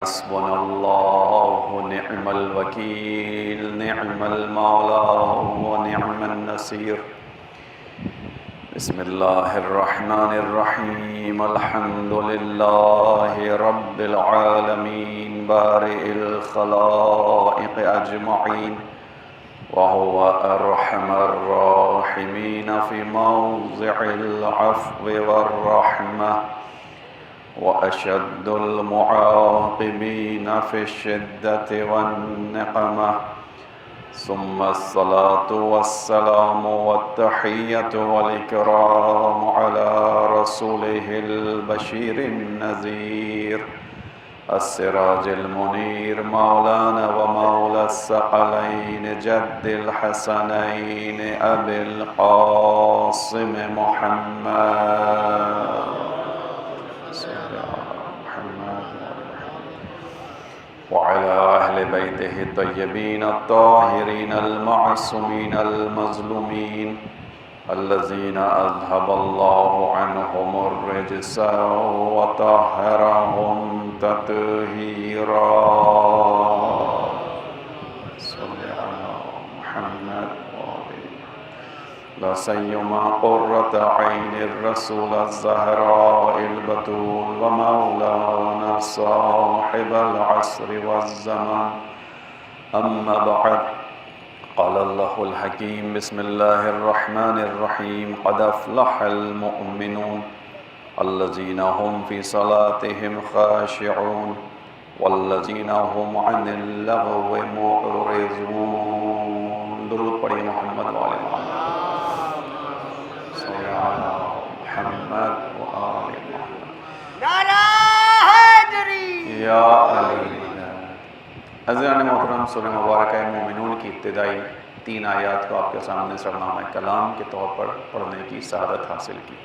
حسبنا الله ونعم الوكيل، نعم المولى ونعم النصير. بسم الله الرحمن الرحيم. الحمد لله رب العالمين بارئ الخلائق أجمعين، وهو أرحم الراحمين في موضع العفو والرحمة، وأشد المعاقبين في الشدة والنقمة. ثم الصلاة والسلام والتحية والإكرام على رسوله البشير النذير، السراج المنير، مولانا ومولى الثقلين، جد الحسنين أبي القاسم محمد وعلى أهل بيته الطيبين الطاهرين المعصومين المظلومين، الذين أذهب الله عنهم الرجس وطهرهم تطهيرا. صل على محمد لا سيما قرة عين الرسول الزهراء البتول ومولانا صاحب العصر والزمان. أما بعد، قال الله الحكيم: بسم الله الرحمن الرحيم. قد أفلح المؤمنون الذين هم في صلاتهم خاشعون والذين هم عن اللغو معرضون. درود پڑھیں محمد وآل محمد. محمد وآل محمد. نعرہ حیدری یا علی. عزیزان محترم، سورہ مبارکہ مومنون کی ابتدائی 3 آیات کو آپ کے سامنے سرنامہ کلام کے طور پر پڑھنے کی سعادت حاصل کی.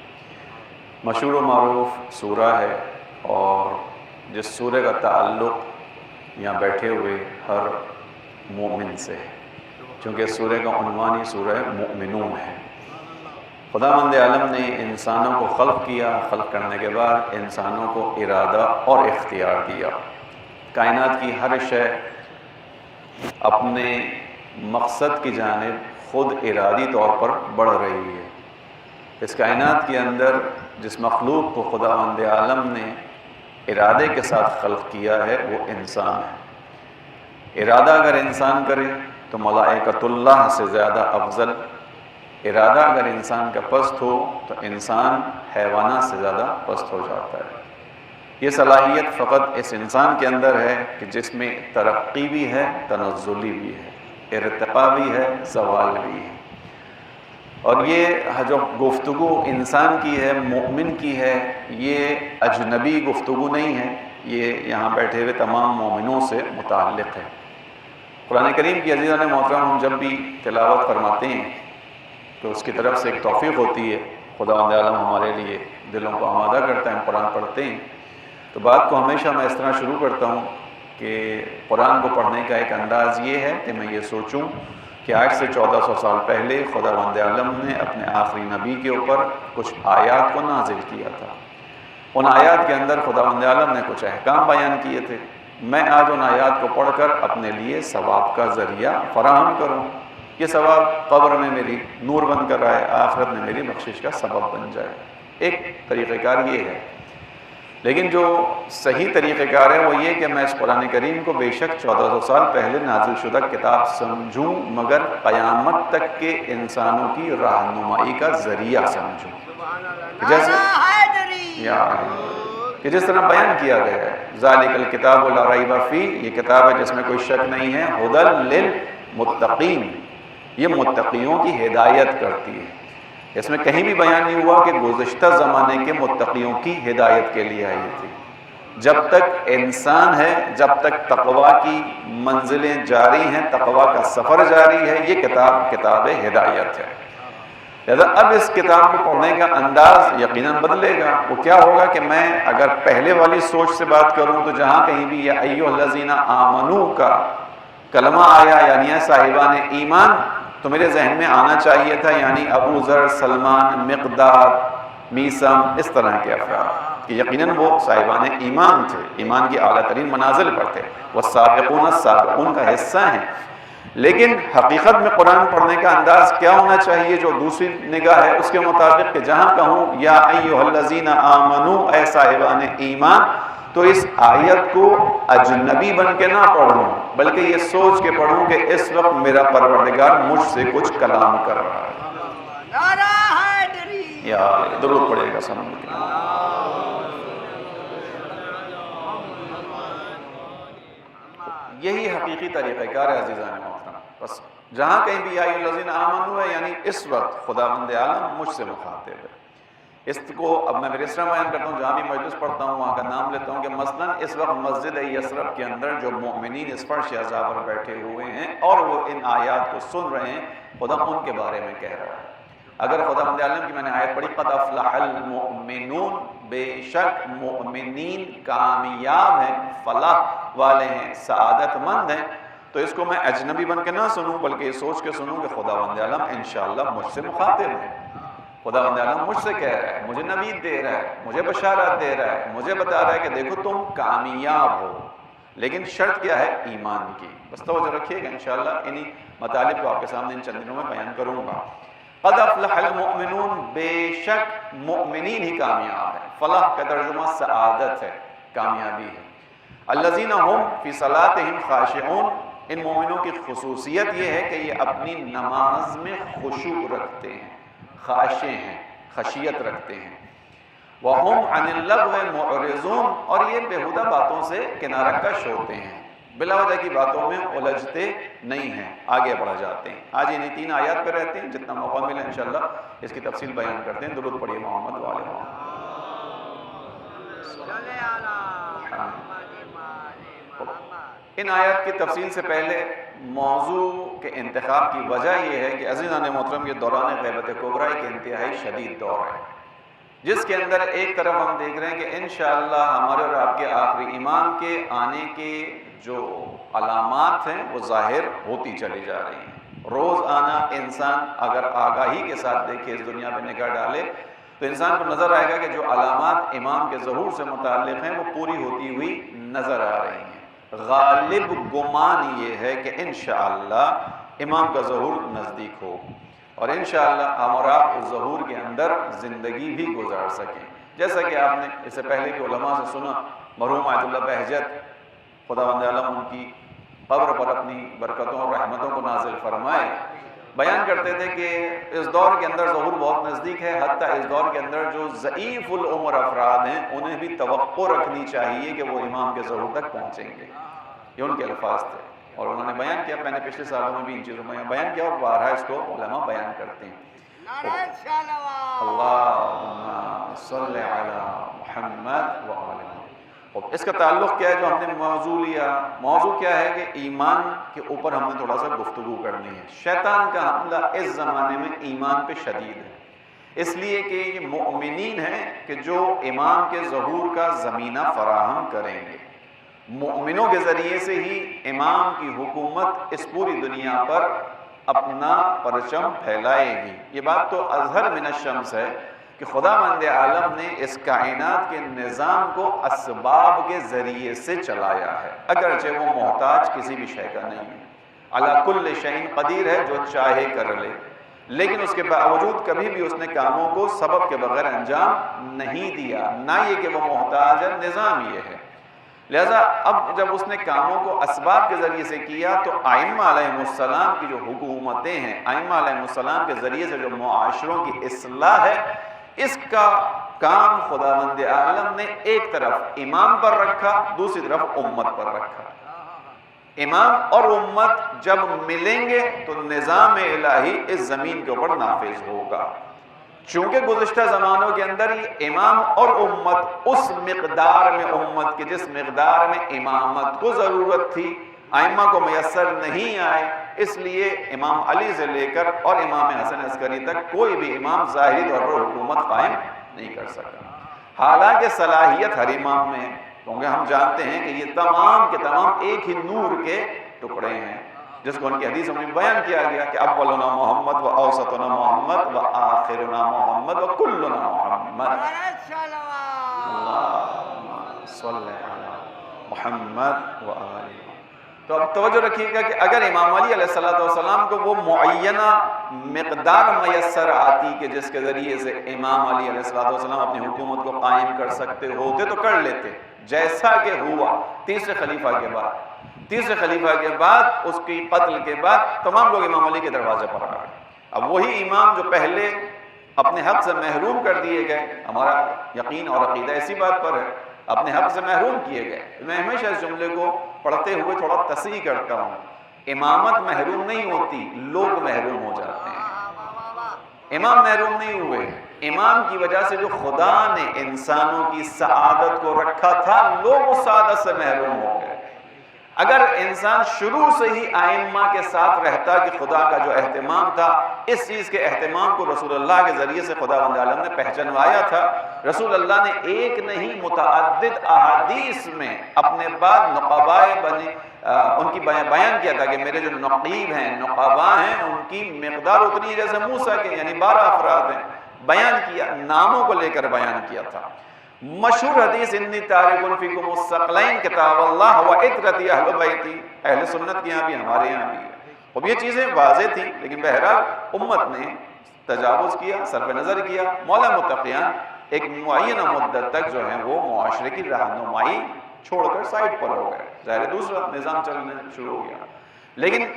مشہور و معروف سورہ ہے، اور جس سورہ کا تعلق یہاں بیٹھے ہوئے ہر مومن سے ہے، چونکہ سورہ کا عنوان ہی سورہ مومنون ہے. خداوند عالم نے انسانوں کو خلق کیا، خلق کرنے کے بعد انسانوں کو ارادہ اور اختیار دیا. کائنات کی ہر شے اپنے مقصد کی جانب خود ارادی طور پر بڑھ رہی ہے. اس کائنات کے اندر جس مخلوق کو خداوند عالم نے ارادے کے ساتھ خلق کیا ہے وہ انسان ہے. ارادہ اگر انسان کرے تو ملائکۃ اللہ سے زیادہ افضل، ارادہ اگر انسان کا پست ہو تو انسان حیوانات سے زیادہ پست ہو جاتا ہے. یہ صلاحیت فقط اس انسان کے اندر ہے کہ جس میں ترقی بھی ہے، تنزلی بھی ہے، ارتقاء بھی ہے، زوال بھی ہے. اور یہ جو گفتگو انسان کی ہے، مومن کی ہے، یہ اجنبی گفتگو نہیں ہے، یہ یہاں بیٹھے ہوئے تمام مومنوں سے متعلق ہے. قرآن کریم کی عزیزان محترم ہم جب بھی تلاوت فرماتے ہیں تو اس کی طرف سے ایک توفیق ہوتی ہے. خداوند عالم ہمارے لیے دلوں کو آمادہ کرتا ہے. ہم قرآن پڑھتے ہیں تو بات کو ہمیشہ میں اس طرح شروع کرتا ہوں کہ قرآن کو پڑھنے کا ایک انداز یہ ہے کہ میں یہ سوچوں کہ آج سے 1400 سال پہلے خداوند عالم نے اپنے آخری نبی کے اوپر کچھ آیات کو نازل کیا تھا. ان آیات کے اندر خداوند عالم نے کچھ احکام بیان کیے تھے. میں آج ان آیات کو پڑھ کر اپنے لیے ثواب کا ذریعہ فراہم کروں. یہ ثواب قبر میں میری نور بن کر آئے، آخرت میں میری بخشش کا سبب بن جائے. ایک طریقہ کار یہ ہے، لیکن جو صحیح طریقہ کار ہے وہ یہ کہ میں اس قرآن کریم کو بے شک 1400 سال پہلے نازل شدہ کتاب سمجھوں، مگر قیامت تک کے انسانوں کی رہنمائی کا ذریعہ سمجھوں. کہ جس طرح بیان کیا گیا ہے، ذالک الکتاب لا ریب فیہ، یہ کتاب ہے جس میں کوئی شک نہیں ہے، ھدی للمتقین، یہ متقیوں کی ہدایت کرتی ہے. اس میں کہیں بھی بیان نہیں ہوا کہ گزشتہ زمانے کے متقیوں کی ہدایت کے لیے آئی تھی. جب تک انسان ہے، جب تک تقویٰ کی منزلیں جاری ہیں، تقویٰ کا سفر جاری ہے، یہ کتاب ہدایت ہے. لہذا اب اس کتاب کو پڑھنے کا انداز یقیناً بدلے گا. وہ کیا ہوگا کہ میں اگر پہلے والی سوچ سے بات کروں تو جہاں کہیں بھی یا ایھا الذین آمنو کا کلمہ آیا یعنی صاحبان ایمان، تو میرے ذہن میں آنا چاہیے تھا یعنی ابو ذر، سلمان، مقداد، میثم، اس طرح کے افراد. کہ یقیناً وہ صاحبان ایمان تھے، ایمان کی اعلیٰ ترین منازل پر تھے، والسابقون السابقون کا حصہ ہیں۔ لیکن حقیقت میں قرآن پڑھنے کا انداز کیا ہونا چاہیے جو دوسری نگاہ ہے اس کے مطابق، کہ جہاں کہوں یا ایھا الذین آمنو اے صاحبان ایمان، تو اس آیت کو اجنبی بن کے نہ پڑھوں بلکہ یہ سوچ کے پڑھوں کہ اس وقت میرا پروردگار مجھ سے کچھ کلام کر رہا ہے۔ نعرہ حیدری، یا درود پڑے گا سلام کے۔ یہی حقیقی طریقہ کار ہے عزیزان محترم۔ بس جہاں کہیں بھی یا ایھا الذین آمنو ہے یعنی اس وقت خداوند عالم مجھ سے مخاطب ہے۔ اس کو اب میں پھر اس طرح بیان کرتا ہوں، جہاں بھی مجلس پڑھتا ہوں وہاں کا نام لیتا ہوں کہ مثلا اس وقت مسجد یثرب کے اندر جو مؤمنین اس فرش عزا پر بیٹھے ہوئے ہیں اور وہ ان آیات کو سن رہے ہیں، خدا ان کے بارے میں کہہ رہا ہے۔ اگر خداوند عالم کی میں نے آیت پڑھی قد افلح المؤمنون، بے شک مؤمنین کامیاب ہیں، فلاح والے ہیں، سعادت مند ہیں، تو اس کو میں اجنبی بن کے نہ سنوں بلکہ یہ سوچ کے سنوں کہ خداوند عالم انشاءاللہ مجھ سے مخاطب ہے، خداوند عالم مجھ سے کہہ رہا ہے، مجھے نوید دے رہا ہے، مجھے بشارت دے رہا ہے، مجھے بتا رہا ہے کہ دیکھو تم کامیاب ہو، لیکن شرط کیا ہے؟ ایمان کی۔ بس توجہ رکھیے گا، انشاءاللہ انہی مطالب کو آپ کے سامنے ان چند دنوں میں بیان کروں گا۔ قد افلح المؤمنون، بے شک مؤمنین ہی کامیاب ہیں، فلاح کا ترجمہ سعادت ہے، کامیابی ہے۔ الذین هم فی صلاتہم خاشعون، ان مومنوں کی خصوصیت یہ ہے کہ یہ اپنی نماز میں خشوع رکھتے ہیں، خاشع ہیں، خشیت رکھتے ہیں۔ وَهُمْ عَنِ اللَّغْوِ مُعْرِضُونَ، اور یہ بیہودہ باتوں سے کنارہ کش ہوتے ہیں، بلا وجہ کی باتوں میں الجھتے نہیں ہیں، آگے بڑھ جاتے ہیں۔ آج انہی 3 آیات پہ رہتے ہیں، جتنا موقع ملے انشاءاللہ اس کی تفصیل بیان کرتے ہیں۔ درود پڑھیے محمد وآلہ محمد۔ صلی علی محمد۔ ان آیات کی تفصیل سے پہلے موضوع کے انتخاب کی وجہ یہ ہے کہ عزیزان محترم یہ دوران غیبت کبریٰ ایک انتہائی شدید دور ہے، جس کے اندر ایک طرف ہم دیکھ رہے ہیں کہ انشاءاللہ ہمارے اور آپ کے آخری ایمان کے آنے کے جو علامات ہیں وہ ظاہر ہوتی چلی جا رہی ہیں۔ روز آنا انسان اگر آگاہی کے ساتھ دیکھے، اس دنیا پہ نگاہ ڈالے، تو انسان کو نظر آئے گا کہ جو علامات امام کے ظہور سے متعلق ہیں وہ پوری ہوتی ہوئی نظر آ رہی ہیں۔ غالب گمان یہ ہے کہ انشاءاللہ امام کا ظہور نزدیک ہو اور انشاءاللہ ہم اور آپ اس ظہور کے اندر زندگی بھی گزار سکیں۔ جیسا کہ آپ نے اس سے پہلے بھی علماء سے سنا، مرحوم آیت اللہ بہجت خداوند عالم ان کی قبر پر اپنی برکتوں اور رحمتوں کو نازل فرمائے، بیان کرتے تھے کہ اس دور کے اندر ظہور بہت نزدیک ہے، حتیٰ اس دور کے اندر جو ضعیف العمر افراد ہیں انہیں بھی توقع رکھنی چاہیے کہ وہ امام کے ظہور تک پہنچیں گے۔ یہ ان کے الفاظ تھے اور انہوں نے بیان کیا، میں نے پچھلے سالوں میں بھی ان چیزوں میں بیان کیا اور بارہا اس کو علماء بیان کرتے ہیں۔ نعرہ صلوات، اللہم صلی علی محمد وآل محمد۔ اس کا تعلق کیا ہے جو ہم نے موضوع لیا؟ موضوع کیا ہے کہ ایمان کے اوپر ہم نے تھوڑا سا گفتگو کرنی ہے۔ شیطان کا حملہ اس زمانے میں ایمان پہ شدید ہے، اس لیے کہ یہ مؤمنین ہیں کہ جو امام کے ظہور کا زمینہ فراہم کریں گے، مؤمنوں کے ذریعے سے ہی امام کی حکومت اس پوری دنیا پر اپنا پرچم پھیلائے گی۔ یہ بات تو اظہر من الشمس ہے کہ خداوند عالم نے اس کائنات کے نظام کو اسباب کے ذریعے سے چلایا ہے، اگرچہ وہ محتاج کسی بھی شے کا نہیں ہے، علی کل شیء قدیر ہے، جو چاہے کر لے، لیکن اس کے باوجود کبھی بھی اس نے کاموں کو سبب کے بغیر انجام نہیں دیا، نہ یہ کہ وہ محتاج ہے، نظام یہ ہے۔ لہذا اب جب اس نے کاموں کو اسباب کے ذریعے سے کیا تو ائمہ علیہ السلام کی جو حکومتیں ہیں، ائمہ علیہ السلام کے ذریعے سے جو معاشروں کی اصلاح ہے، اس کا کام خداوند عالم نے ایک طرف امام پر رکھا، دوسری طرف امت پر رکھا۔ امام اور امت جب ملیں گے تو نظام الہی اس زمین کے اوپر نافذ ہوگا۔ چونکہ گزشتہ زمانوں کے اندر ہی امام اور امت اس مقدار میں امت کے جس مقدار میں امامت کو ضرورت تھی ائمہ کو میسر نہیں آئے، اس لیے امام علی سے لے کر اور امام حسن عسکری تک کوئی بھی امام ظاہری طور پر حکومت قائم نہیں کر سکا، حالانکہ صلاحیت ہر امام میں ہے، کیونکہ ہم جانتے ہیں کہ یہ تمام کے تمام ایک ہی نور کے ٹکڑے ہیں، جس کو ان کی حدیث میں بیان کیا گیا کہ اولنا محمد و اوسطنا محمد و آخرنا محمد و کلنا محمد۔ اللہم صلی علی محمد و آل۔ تو اب توجہ رکھیے گا کہ اگر امام علی علیہ السلام کو وہ معینہ مقدار میسر آتی کہ جس کے ذریعے سے امام علی علیہ السلام اپنی حکومت کو قائم کر سکتے ہوتے تو کر لیتے، جیسا کہ ہوا تیسرے خلیفہ کے بعد اس کی قتل کے بعد تمام لوگ امام علی کے دروازے پر آ گئے۔ اب وہی امام جو پہلے اپنے حق سے محروم کر دیے گئے، ہمارا یقین اور عقیدہ اسی بات پر ہے، اپنے حق سے محروم کیے گئے۔ میں ہمیشہ اس جملے کو پڑھتے ہوئے تھوڑا تصریح کرتا ہوں، امامت محروم نہیں ہوتی، لوگ محروم ہو جاتے ہیں۔ امام محروم نہیں ہوئے، امام کی وجہ سے جو خدا نے انسانوں کی سعادت کو رکھا تھا، لوگ اس سعادت سے محروم ہو گئے۔ اگر انسان شروع سے ہی ائمہ کے ساتھ رہتا کہ خدا کا جو اہتمام تھا، اس چیز کے اہتمام کو رسول اللہ کے ذریعے سے خداوند عالم نے پہچنوایا تھا۔ رسول اللہ نے ایک نہیں متعدد احادیث میں اپنے بعد نقبائے بنے ان کی بیان کیا تھا کہ میرے جو نقیب ہیں، نقباء ہیں، ان کی مقدار اتنی ہے جیسے موسیٰ کے، یعنی 12 افراد ہیں۔ بیان کیا، ناموں کو لے کر بیان کیا تھا۔ مشہور حدیث انی تارک فیکم الثقلین کتاب اللہ و عترتی اہل بیتی، اہل سنت کے یہاں بھی ہمارے یہاں بھی ہے۔ اب یہ چیزیں واضح تھیں، لیکن بہرحال امت نے تجاوز کیا، صرف نظر کیا۔ مولا متقیان ایک معینہ مدت تک جو ہے وہ معاشرے کی رہنمائی چھوڑ کر سائٹ پر ہو گئے، ظاہر دوسرا نظام چلنے شروع ہو گیا۔ لیکن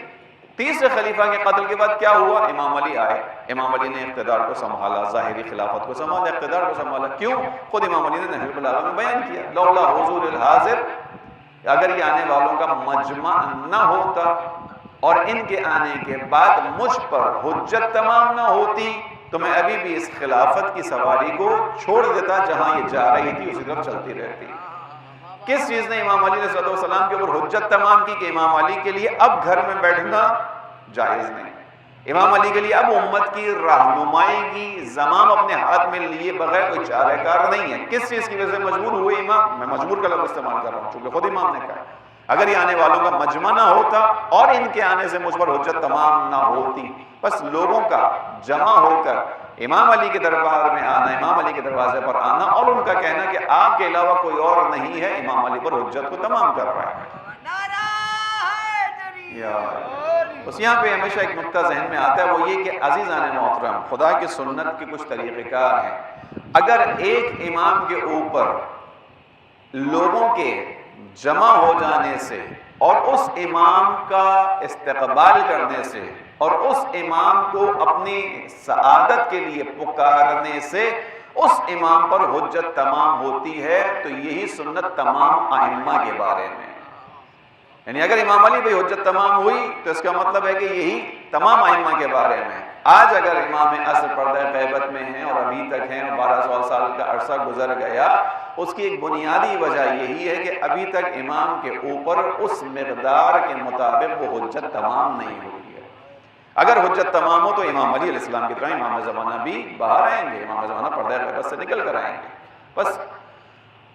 تیسرے خلیفہ کے قتل کے بعد کیا ہوا؟ امام علی آئے، امام علی نے اقتدار کو سنبھالا، ظاہری خلافت کو سنبھالا، اقتدار کو سنبھالا۔ کیوں؟ خود امام علی نے نہج البلاغہ میں بیان کیا، لولا حضور الحاضر، اگر یہ آنے والوں کا مجمع نہ ہوتا اور ان کے آنے کے بعد مجھ پر حجت تمام نہ ہوتی تو میں ابھی بھی اس خلافت کی سواری کو چھوڑ دیتا، جہاں یہ جا رہی تھی اسی طرف چلتی رہتی۔ کس چیز نے امام علی علیہ السلام کے اوپر حجت تمام کی کہ امام علی کے لیے اب گھر میں بیٹھنا جائز نہیں، امام علی کے لیے اب امت کی رہنمائی کی زمام اپنے ہاتھ میں لیے بغیر کوئی چارہ کار نہیں ہے۔ کس چیز کی وجہ سے مجبور ہوئے امام؟ میں مجبور کا لفظ استعمال کر رہا ہوں چونکہ خود امام نے کہا، اگر یہ آنے والوں کا مجمع نہ ہوتا اور ان کے آنے سے مجھ پر حجت تمام نہ ہوتی، بس لوگوں کا جمع ہو کر امام علی کے دربار میں آنا، امام علی کے دروازے پر آنا اور ان کا کہنا کہ آپ کے علاوہ کوئی اور نہیں ہے، امام علی پر حجت کو تمام کر رہا ہے۔ بس یہاں پہ ہمیشہ ایک نقطہ ذہن میں آتا ہے، وہ یہ کہ عزیزان محترم، خدا کی سنت کے کچھ طریقہ کار ہیں۔ اگر ایک امام کے اوپر لوگوں کے جمع ہو جانے سے اور اس امام کا استقبال کرنے سے اور اس امام کو اپنی سعادت کے لیے پکارنے سے اس امام پر حجت تمام ہوتی ہے، تو یہی سنت تمام ائمہ کے بارے میں، یعنی اگر امام علی پہ حجت تمام ہوئی تو اس کا مطلب ہے کہ یہی تمام ائمہ کے بارے میں۔ آج اگر امام عصر پردہ غیبت میں ہیں اور ابھی تک ہیں اور 1200 سال کا عرصہ گزر گیا، اس کی ایک بنیادی وجہ یہی ہے کہ ابھی تک امام کے اوپر اس مقدار کے مطابق وہ حجت تمام نہیں ہوئی ہے۔ اگر حجت تمام ہو تو امام علی علیہ السلام کی طرح امام زمانہ بھی باہر آئیں گے، امام زمانہ پردہ غیبت سے نکل کر آئیں گے۔ بس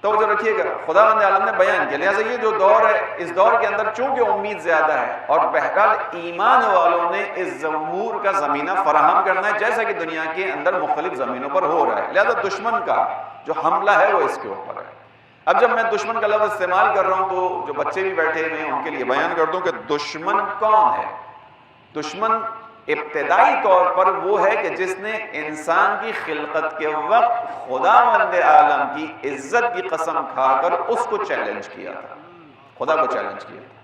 توجہ رکھیے گا، خداوند عالم نے بیان کیا، لہٰذا یہ جو دور ہے، اس دور کے اندر چونکہ امید زیادہ ہے اور بہرحال ایمان والوں نے اس ظہور کا زمینہ فراہم کرنا ہے جیسا کہ دنیا کے اندر مختلف زمینوں پر ہو رہا ہے، لہذا دشمن کا جو حملہ ہے وہ اس کے اوپر ہے۔ اب جب میں دشمن کا لفظ استعمال کر رہا ہوں تو جو بچے بھی بیٹھے ہوئے ہیں ان کے لیے بیان کر دوں کہ دشمن کون ہے۔ دشمن ابتدائی طور پر وہ ہے کہ جس نے انسان کی خلقت کے وقت خداوند عالم کی عزت کی قسم کھا کر اس کو چیلنج کیا تھا، خدا کو چیلنج کیا تھا۔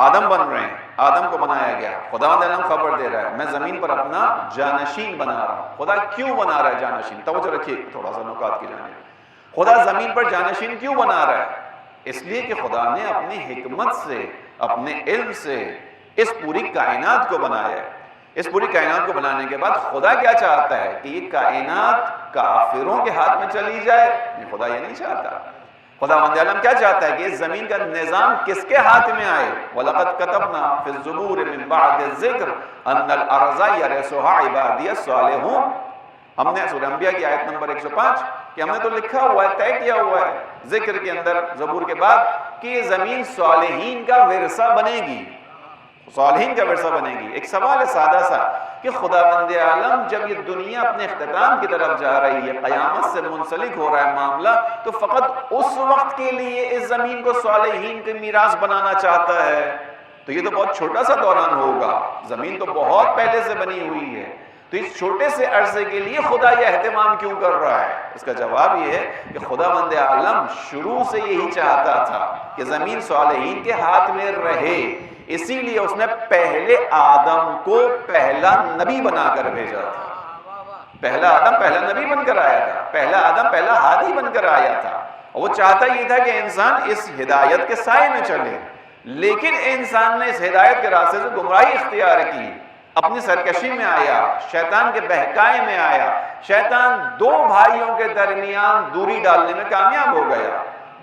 آدم بن رہے ہیں، آدم کو بنایا گیا، خداوند عالم خبر دے رہا ہے میں زمین پر اپنا جانشین بنا رہا ہوں۔ خدا کیوں بنا رہا ہے جانشین؟ توجہ رکھیے تھوڑا سا نکات کی جانب۔ خدا زمین پر جانشین کیوں بنا رہا ہے؟ اس لیے کہ خدا نے اپنی حکمت سے، اپنے علم سے اس پوری کائنات کو بنایا ہے۔ اس پوری کائنات کو بنانے کے بعد خدا کیا چاہتا ہے کہ یہ کائنات کافروں کے ہاتھ میں چلی جائے؟ خدا یہ نہیں چاہتا۔ خداوند عالم کیا چاہتا ہے کہ اس زمین کا نظام کس کے ہاتھ میں آئے؟ وَلَقَدْ كَتَبْنَا فِي الزُّبُورِ مِن بَعْدِ الذِّكْرِ أَنَّ الْأَرْضَ يَرِثُهَا عِبَادِيَ الصَّالِحُونَ۔ ہم نے سورہ انبیاء کی آیت نمبر 105 کہ ہم نے تو لکھا ہوا ہے، طے کیا ہوا ہے ذکر کے اندر زبور کے بعد کہ یہ زمین صالحین کا ورثہ بنے گی، صالحین کا ورثہ بنے گی۔ ایک سوال ہے سادہ سا کہ خداوند عالم جب یہ دنیا اپنے اختتام کی طرف جا رہی ہے، قیامت سے منسلک ہو رہا ہے معاملہ، تو فقط اس وقت کے لیے اس زمین کو صالحین کے میراث بنانا چاہتا ہے؟ تو یہ تو بہت چھوٹا سا دوران ہوگا، زمین تو بہت پہلے سے بنی ہوئی ہے، تو اس چھوٹے سے عرصے کے لیے خدا یہ اہتمام کیوں کر رہا ہے؟ اس کا جواب یہ ہے کہ خداوند عالم شروع سے یہی چاہتا تھا کہ زمین صالحین کے ہاتھ میں رہے، اسی لیے اس نے پہلے آدم کو پہلا نبی بنا کر بھیجا تھا۔ پہلا آدم پہلا نبی بن کر آیا تھا، پہلا آدم پہلا ہادی بن کر آیا تھا، اور وہ چاہتا یہ تھا کہ انسان اس ہدایت کے سائے میں چلے، لیکن انسان نے اس ہدایت کے راستے سے گمراہی اختیار کی، اپنی سرکشی میں آیا، شیطان کے بہکائے میں آیا، شیطان دو بھائیوں کے درمیان دوری ڈالنے میں کامیاب ہو گیا،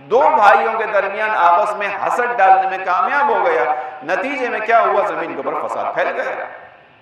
دو بھائیوں کے درمیان آپس میں حسد ڈالنے میں کامیاب ہو گیا، نتیجے میں کیا ہوا؟ زمین کے اوپر فساد پھیل گیا،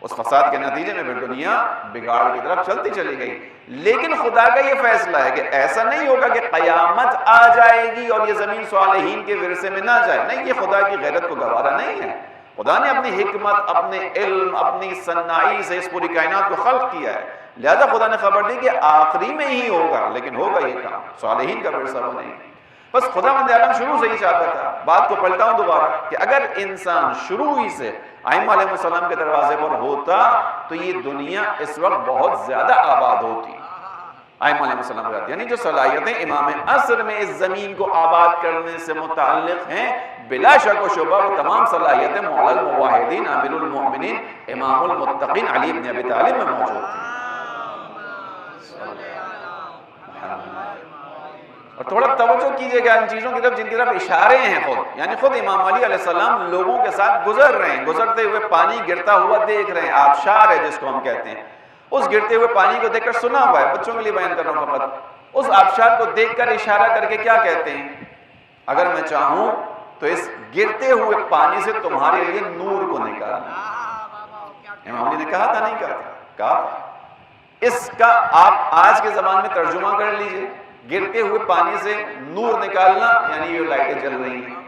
اس فساد کے نتیجے میں پھر دنیا بگاڑ کی طرف چلتی چلی گئی۔ لیکن خدا کا یہ فیصلہ ہے کہ ایسا نہیں ہوگا کہ قیامت آ جائے گی اور یہ زمین صالحین کے ورثے میں نہ جائے، نہیں، یہ خدا کی غیرت کو گوارا نہیں ہے۔ خدا نے اپنی حکمت، اپنے علم، اپنی صناعی سے اس پوری کائنات کو خلق کیا ہے، لہذا خدا نے خبر دی کہ آخری میں ہی ہوگا، لیکن ہوگا یہ کام، صالحین کا ورثہ بنے گا۔ بس خداوند عالم شروع سے ہی چاہتا تھا، بات کو پلٹا ہوں دوبارہ، کہ اگر انسان شروع ہی سے ائمہ علیہ السلام کے دروازے پر ہوتا تو یہ دنیا اس وقت بہت زیادہ آباد ہوتی۔ ائمہ علیہ السلام پر یعنی جو صلاحیتیں امام عصر میں اس زمین کو آباد کرنے سے متعلق ہیں، بلا شک و شبہ وہ تمام صلاحیتیں مولا الموحدین امیر المؤمنین امام المتقین علی بن ابی طالب میں موجود تھیں۔ اور تھوڑا توجہ کیجئے گا ان چیزوں کی طرف جن کی طرف اشارے ہیں خود، یعنی خود امام علی علیہ السلام لوگوں کے ساتھ گزر رہے ہیں، گزرتے ہوئے پانی گرتا ہوا دیکھ رہے ہیں، آبشار ہے جس کو ہم کہتے ہیں، اس گرتے ہوئے پانی کو دیکھ کر سنا ہوا ہے، بچوں کے لیے بیان کر رہا ہوں فقط، اس آبشار کو دیکھ کر اشارہ کر کے کیا کہتے ہیں؟ اگر میں چاہوں تو اس گرتے ہوئے پانی سے تمہارے لیے نور کو نکالنا۔ امام علی نے کہا تھا نہیں کہا تھا؟ کہا تھا۔ اس کا آپ آج کے زبان میں ترجمہ کر لیجئے، گرتے ہوئے پانی سے نور نکالنا یعنی یہ لائٹیں جل رہی ہیں،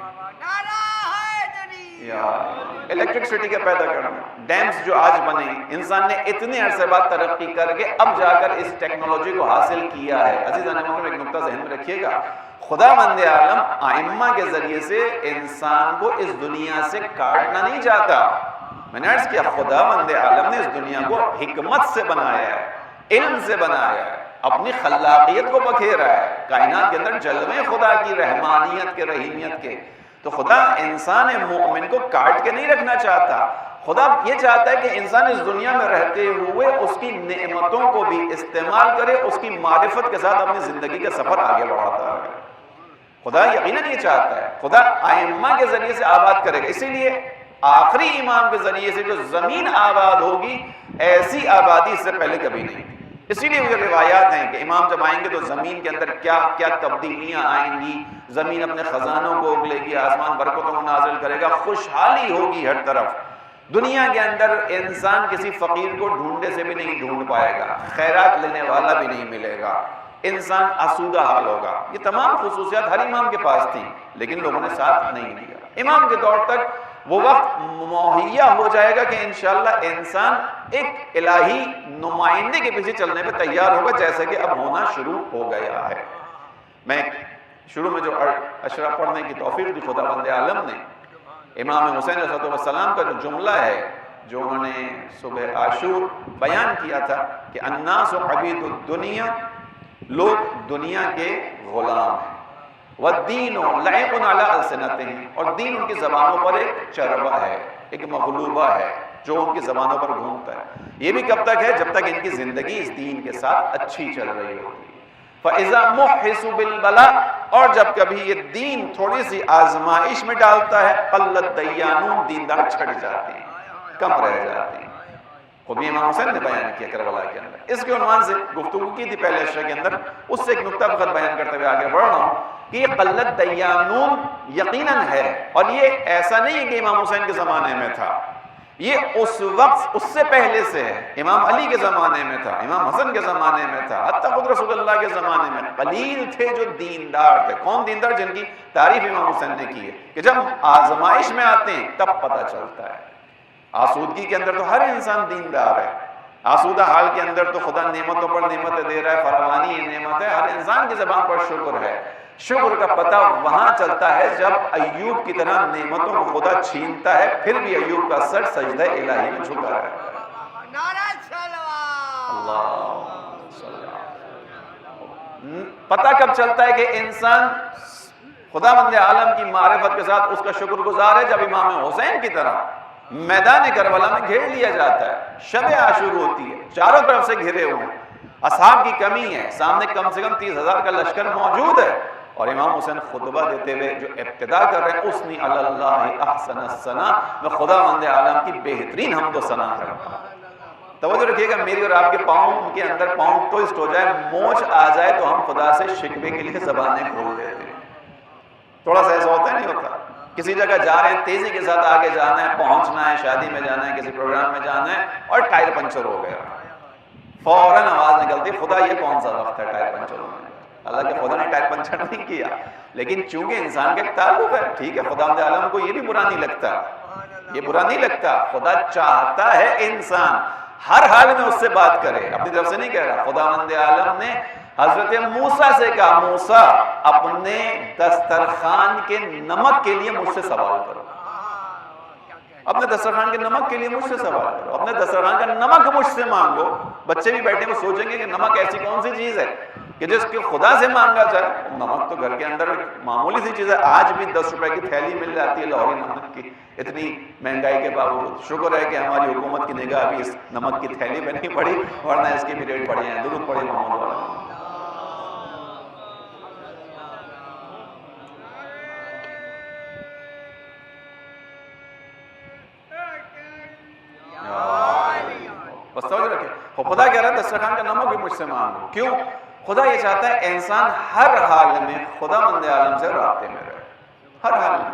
الیکٹرکسٹی کا پیدا کرنا، ڈیمز جو آج بنے، انسان نے اتنے عرصے بعد ترقی کر کے اب جا کر اس ٹیکنالوجی کو حاصل کیا ہے۔ عزیزان محترم، ایک نکتہ ذہن میں رکھیے گا، خداوند عالم ائمہ کے ذریعے سے انسان کو اس دنیا سے کاٹنا نہیں چاہتا۔ میں نے عرض کیا خداوند عالم نے اس دنیا کو حکمت سے بنایا ہے، علم سے بنایا ہے، اپنی خلاقیت کو بکھیرا ہے، کائنات کے اندر جلوے خدا کی رحمانیت کے، رحیمیت کے۔ تو خدا انسان مومن کو کاٹ کے نہیں رکھنا چاہتا، خدا یہ چاہتا ہے کہ انسان اس دنیا میں رہتے ہوئے اس کی نعمتوں کو بھی استعمال کرے، اس کی معرفت کے ساتھ اپنی زندگی کا سفر آگے بڑھاتا ہے۔ خدا یقیناً یہ چاہتا ہے، خدا ائمہ کے ذریعے سے آباد کرے گا، اسی لیے آخری امام کے ذریعے سے جو زمین آباد ہوگی ایسی آبادی اس سے پہلے کبھی نہیں تھی۔ اسی لیے وہ روایات ہیں کہ امام جب آئیں گے تو زمین کے اندر کیا کیا تبدیلیاں آئیں گی، زمین اپنے خزانوں کو اگلے گی، آسمان برکتوں کو نازل کرے گا، خوشحالی ہوگی ہر طرف۔ دنیا کے اندر انسان کسی فقیر کو ڈھونڈنے سے بھی نہیں ڈھونڈ پائے گا، خیرات لینے والا بھی نہیں ملے گا، انسان آسودہ حال ہوگا۔ یہ تمام خصوصیات ہر امام کے پاس تھیں، لیکن لوگوں نے ساتھ نہیں دیا۔ امام کے دور تک وہ وقت مہیا ہو جائے گا کہ انشاءاللہ انسان ایک الہی نمائندے کے پیچھے چلنے پہ تیار ہوگا، جیسے کہ اب ہونا شروع ہو گیا ہے۔ میں شروع میں جو اشرا پڑھنے کی توفیق دی خداوند عالم نے، امام حسین علیہ السلام کا جو جملہ ہے جو انہوں نے صبح عاشور بیان کیا تھا کہ الناس عبید الدنیا، لوگ دنیا کے غلام ہیں، والدین لعب علی السنتہم، اور دین ان کی زبانوں پر ایک چربہ ہے، ایک مغلوبہ ہے جو ان کی زبانوں پر گھومتا ہے۔ یہ بھی کب تک ہے؟ جب تک ان کی زندگی اس دین کے ساتھ اچھی چل رہی ہوگی۔ فَإِذَا مُحِّسُ بِالْبَلَاءِ، اور جب کبھی یہ دین تھوڑی سی آزمائش میں ڈالتا ہے، قلت دیانون، دیندار چھٹ جاتے ہیں، کم رہ جاتے ہیں۔ خود بھی امام حسین نے بیان کیا کربلا کے اندر، اس کے عنوان سے گفتگو کی تھی پہلے اشرا کے اندر، اس سے ایک نکتہ فقط بیان کرتے ہوئے آگے بڑھ رہا ہوں کہ یہ قلت دیانون یقیناً ہے، اور یہ ایسا نہیں ہے کہ امام حسین کے زمانے میں تھا، یہ اس وقت، اس سے پہلے سے ہے، امام علی کے زمانے میں تھا، امام حسن کے زمانے میں تھا، حتیٰ خود رسول اللہ کے زمانے میں قلیل تھے جو دیندار تھے۔ کون دیندار؟ جن کی تعریف امام حسین نے کی ہے کہ جب آزمائش میں آتے ہیں تب پتہ چلتا ہے۔ آسودگی کے اندر تو ہر انسان دیندار ہے، آسودہ حال کے اندر تو خدا نعمتوں پر نعمتیں دے رہا ہے، فراوانی یہ نعمت ہے، ہر انسان کی زبان پر شکر ہے۔ شکر کا پتہ وہاں چلتا ہے جب ایوب کی طرح نعمتوں کو خدا چھینتا ہے، پھر بھی ایوب کا سر سجدہ الہی میں جھکا رہا ہے۔ نعرہ صلوات۔ اللہ پتہ کب چلتا ہے کہ انسان خداوند عالم کی معرفت کے ساتھ اس کا شکر گزار ہے؟ جب امام حسین کی طرح میدان کربلا میں گھیر لیا جاتا ہے، شب عاشور ہوتی ہے، چاروں طرف سے گھرے ہوئے ہیں، اصحاب کی کمی ہے، سامنے کم سے کم 30,000 کا لشکر موجود ہے، اور امام حسین خطبہ دیتے ہوئے جو ابتدا کر رہے ہیں، اسنی علی اللہ احسن الثنا، میں خداوند عالم کی بہترین حمد و ثنا کرتا ہوں۔ توجہ رکھیے گا، میری اور آپ کے پاؤں کے اندر پاؤں ٹوسٹ ہو جائے، موچ آ جائے تو ہم خدا سے شکوے کے لیے زبانیں کھول دیتے ہیں۔ تھوڑا سا ایسا ہوتا ہے نہیں ہوتا؟ کسی جگہ جا رہے ہیں، تیزی کے ساتھ آگے جانا ہے، پہنچنا ہے، شادی میں جانا ہے، کسی پروگرام میں جانا ہے، اور ٹائر پنچر ہو گیا، فوراً آواز نکلتی، خدا یہ کون سا وقت ہے ٹائر پنچر ہونے کا؟ اللہ کے خدا نے ٹائر پنچر نہیں کیا، لیکن چونکہ انسان کا ایک تعلق ہے، ٹھیک ہے، خداوند عالم کو یہ بھی برا نہیں لگتا، یہ برا نہیں لگتا، خدا چاہتا ہے انسان ہر حال میں اس سے بات کرے، اپنی طرف سے نہیں کہہ رہا۔ خداوند عالم نے حضرت موسیٰ سے کہا، موسیٰ اپنے دسترخوان کے نمک کے لیے مجھ سے سوال کرو، اپنے دسترخوان کے نمک کے لیے مجھ سے سوال کرو، اپنے دسترخوان کا نمک مجھ سے مانگو۔ بچے بھی بیٹھے وہ سوچیں گے کہ نمک ایسی کون سی چیز ہے کہ جس کے خدا سے مانگا جائے؟ نمک تو گھر کے اندر معمولی سی چیز ہے، آج بھی 10 روپے کی تھیلی مل جاتی ہے لاہوری نمک کی، اتنی مہنگائی کے باوجود۔ شکر ہے کہ ہماری حکومت کی نگاہ بھی اس نمک کی تھیلی میں نہیں پڑی، ورنہ اس کے بھی ریٹ بڑھے ہیں۔ درود پڑھیں محمد والا۔ بس توجہ رکھیں، خدا کہہ رہا ہے دسترخوان کا نمک بھی مجھ سے مانگو۔ کیوں؟ خدا یہ چاہتا ہے انسان ہر حال میں خداوند عالم سے رابطے میں رہے، ہر حال میں،